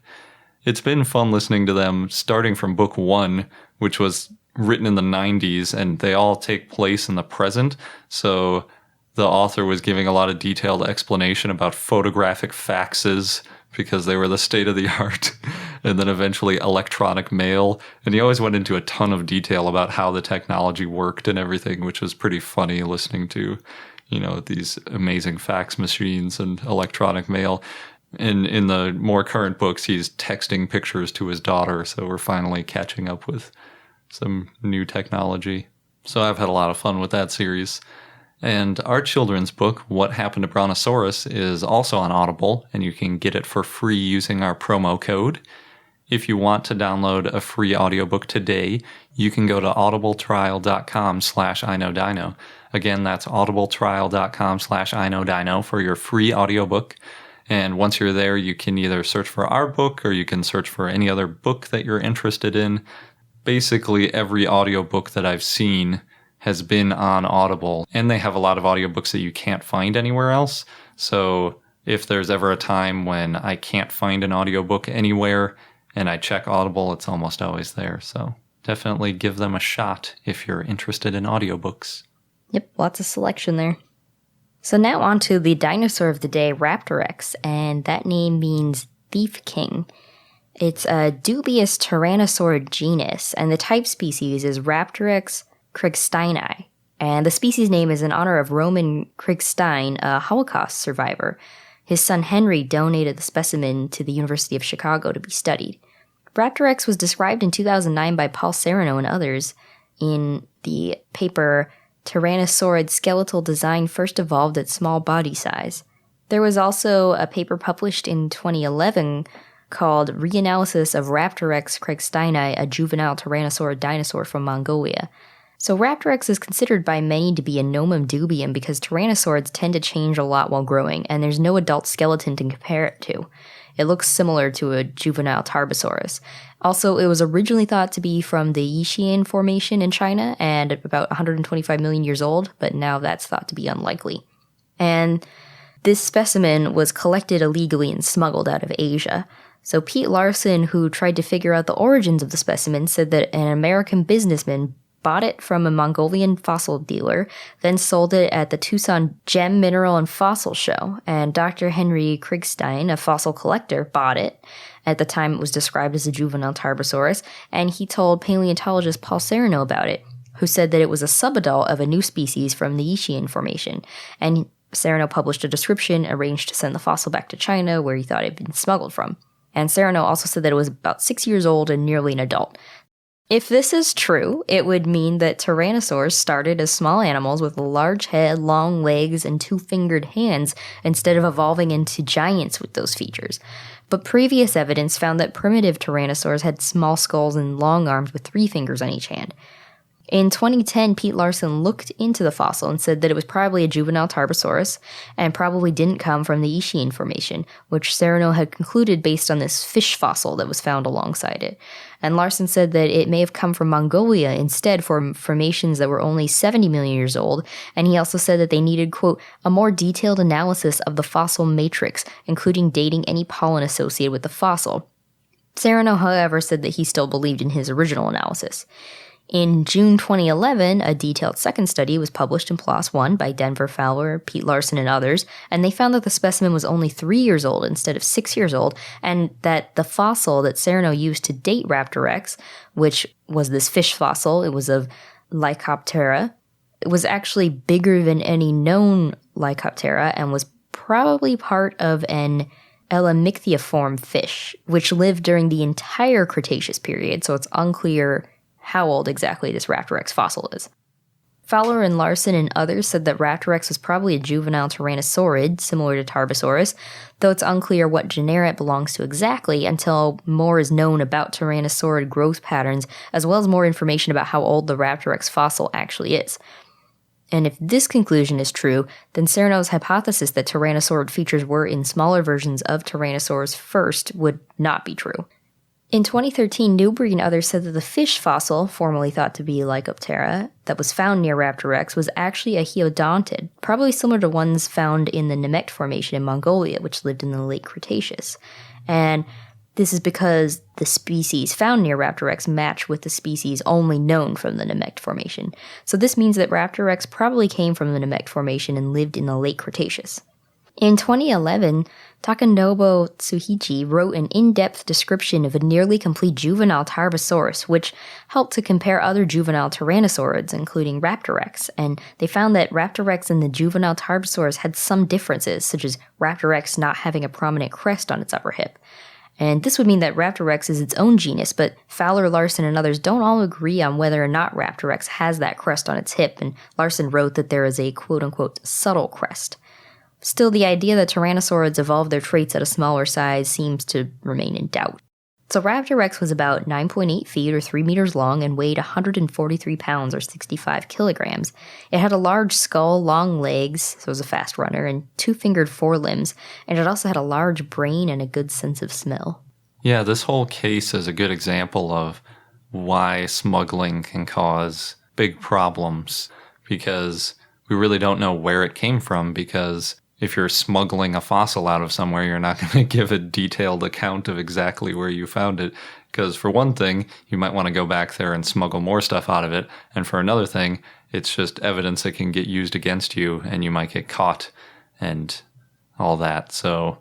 It's been fun listening to them, starting from book 1, which was written in the 90s, and they all take place in the present, so the author was giving a lot of detailed explanation about photographic faxes because they were the state of the art, and then eventually electronic mail. And he always went into a ton of detail about how the technology worked and everything, which was pretty funny listening to, these amazing fax machines and electronic mail. And in the more current books, he's texting pictures to his daughter, so we're finally catching up with some new technology. So I've had a lot of fun with that series. And our children's book, What Happened to Brontosaurus, is also on Audible, and you can get it for free using our promo code. If you want to download a free audiobook today, you can go to audibletrial.com/iknowdino. Again, that's audibletrial.com/iknowdino for your free audiobook. And once you're there, you can either search for our book or you can search for any other book that you're interested in. Basically, every audiobook that I've seen has been on Audible, and they have a lot of audiobooks that you can't find anywhere else. So if there's ever a time when I can't find an audiobook anywhere and I check Audible, it's almost always there. So definitely give them a shot if you're interested in audiobooks. Yep, lots of selection there. So now on to the dinosaur of the day, Raptorex, and that name means Thief King. It's a Dubious Tyrannosaurid genus, and the type species is Raptorex kriegsteini. And the species name is in honor of Roman Kriegstein, a Holocaust survivor. His son Henry donated the specimen to the University of Chicago to be studied. Raptorex was described in 2009 by Paul Sereno and others in the paper Tyrannosaurid Skeletal Design First Evolved at Small Body Size. There was also a paper published in 2011 called Reanalysis of Raptorex kriegsteini, a Juvenile Tyrannosaurid Dinosaur from Mongolia. So Raptorex is considered by many to be a nomen dubium because tyrannosaurids tend to change a lot while growing, and there's no adult skeleton to compare it to. It looks similar to a juvenile Tarbosaurus. Also, it was originally thought to be from the Yixian Formation in China and about 125 million years old, but now that's thought to be unlikely. And this specimen was collected illegally and smuggled out of Asia. So Pete Larson, who tried to figure out the origins of the specimen, said that an American businessman bought it from a Mongolian fossil dealer, then sold it at the Tucson Gem, Mineral, and Fossil Show. And Dr. Henry Kriegstein, a fossil collector, bought it. At the time, it was described as a juvenile Tarbosaurus, and he told paleontologist Paul Sereno about it, who said that it was a subadult of a new species from the Yixian Formation. And Sereno published a description, arranged to send the fossil back to China, where he thought it had been smuggled from. And Sereno also said that it was about 6 years old and nearly an adult. If this is true, it would mean that tyrannosaurs started as small animals with a large head, long legs, and 2-fingered hands instead of evolving into giants with those features. But previous evidence found that primitive tyrannosaurs had small skulls and long arms with 3 fingers on each hand. In 2010, Pete Larson looked into the fossil and said that it was probably a juvenile Tarbosaurus and probably didn't come from the Yixian Formation, which Sereno had concluded based on this fish fossil that was found alongside it. And Larson said that it may have come from Mongolia instead for formations that were only 70 million years old, and he also said that they needed, quote, a more detailed analysis of the fossil matrix, including dating any pollen associated with the fossil. Sereno, however, said that he still believed in his original analysis. In June 2011, a detailed second study was published in PLOS One by Denver Fowler, Pete Larson, and others, and they found that the specimen was only 3 years old instead of 6 years old, and that the fossil that Sereno used to date Raptorex, which was this fish fossil, it was of Lycoptera, it was actually bigger than any known Lycoptera and was probably part of an Elamicthiiform fish, which lived during the entire Cretaceous period, so it's unclear how old exactly this Raptorex fossil is. Fowler and Larson and others said that Raptorex was probably a juvenile tyrannosaurid, similar to Tarbosaurus, though it's unclear what genera it belongs to exactly until more is known about tyrannosaurid growth patterns, as well as more information about how old the Raptorex fossil actually is. And if this conclusion is true, then Sereno's hypothesis that tyrannosaurid features were in smaller versions of Tyrannosaurus first would not be true. In 2013, Newbury and others said that the fish fossil, formerly thought to be Lycoptera, that was found near Raptorex was actually a Hyodontid, probably similar to ones found in the Yixian Formation in Mongolia, which lived in the late Cretaceous. And this is because the species found near Raptorex match with the species only known from the Yixian Formation. So this means that Raptorex probably came from the Yixian Formation and lived in the late Cretaceous. In 2011, Takanobu Tsuhichi wrote an in-depth description of a nearly complete juvenile Tarbosaurus, which helped to compare other juvenile tyrannosaurids, including Raptorex, and they found that Raptorex and the juvenile Tarbosaurus had some differences, such as Raptorex not having a prominent crest on its upper hip. And this would mean that Raptorex is its own genus, but Fowler, Larson, and others don't all agree on whether or not Raptorex has that crest on its hip, and Larson wrote that there is a quote-unquote subtle crest. Still, the idea that tyrannosaurids evolved their traits at a smaller size seems to remain in doubt. So Raptorex was about 9.8 feet or 3 meters long and weighed 143 pounds or 65 kilograms. It had a large skull, long legs, so it was a fast runner, and 2-fingered forelimbs, and it also had a large brain and a good sense of smell. Yeah, this whole case is a good example of why smuggling can cause big problems, because we really don't know where it came from, because if you're smuggling a fossil out of somewhere, you're not going to give a detailed account of exactly where you found it. Because for one thing, you might want to go back there and smuggle more stuff out of it. And for another thing, it's just evidence that can get used against you and you might get caught and all that. So,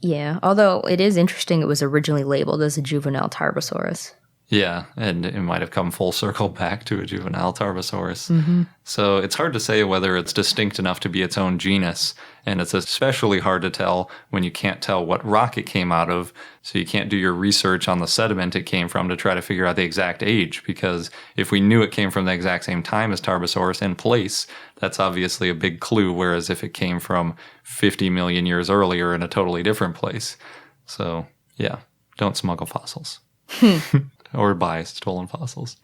yeah, although it is interesting it was originally labeled as a juvenile Tarbosaurus. Yeah, and it might have come full circle back to a juvenile Tarbosaurus. Mm-hmm. So it's hard to say whether it's distinct enough to be its own genus, and it's especially hard to tell when you can't tell what rock it came out of, so you can't do your research on the sediment it came from to try to figure out the exact age, because if we knew it came from the exact same time as Tarbosaurus in place, that's obviously a big clue, whereas if it came from 50 million years earlier in a totally different place. So, yeah, don't smuggle fossils. Or buy stolen fossils.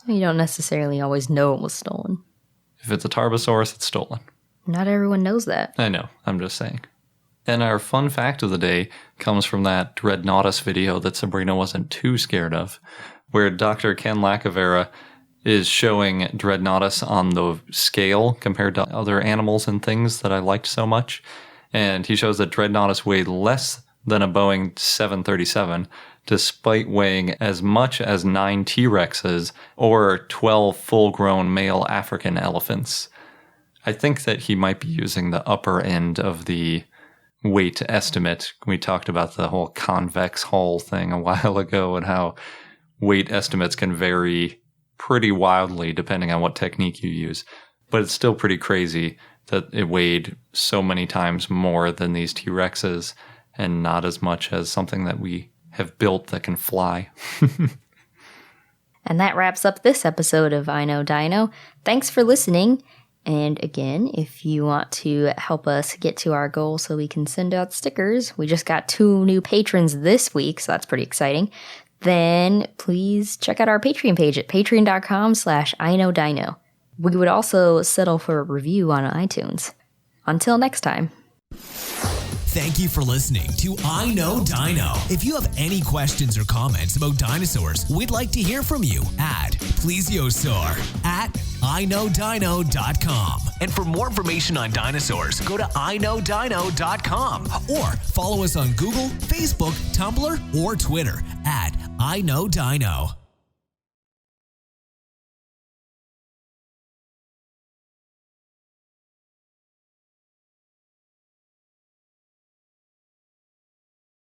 You don't necessarily always know it was stolen. If it's a Tarbosaurus, it's stolen. Not everyone knows that. I know, I'm just saying. And our fun fact of the day comes from that Dreadnoughtus video that Sabrina wasn't too scared of, where Dr. Ken Lacavera is showing Dreadnoughtus on the scale compared to other animals and things that I liked so much. And he shows that Dreadnoughtus weighed less than a Boeing 737, despite weighing as much as 9 T-Rexes or 12 full-grown male African elephants. I think that he might be using the upper end of the weight estimate. We talked about the whole convex hull thing a while ago and how weight estimates can vary pretty wildly depending on what technique you use. But it's still pretty crazy that it weighed so many times more than these T-Rexes and not as much as something that we have built that can fly. And that wraps up this episode of I Know Dino. Thanks for listening. And again, if you want to help us get to our goal so we can send out stickers, we just got 2 new patrons this week, so that's pretty exciting. Then please check out our Patreon page at patreon.com/iknowdino. We would also settle for a review on iTunes. Until next time. Thank you for listening to I Know Dino. If you have any questions or comments about dinosaurs, we'd like to hear from you at plesiosaur@iknowdino.com. And for more information on dinosaurs, go to iknowdino.com or follow us on Google, Facebook, Tumblr, or Twitter at I Know Dino.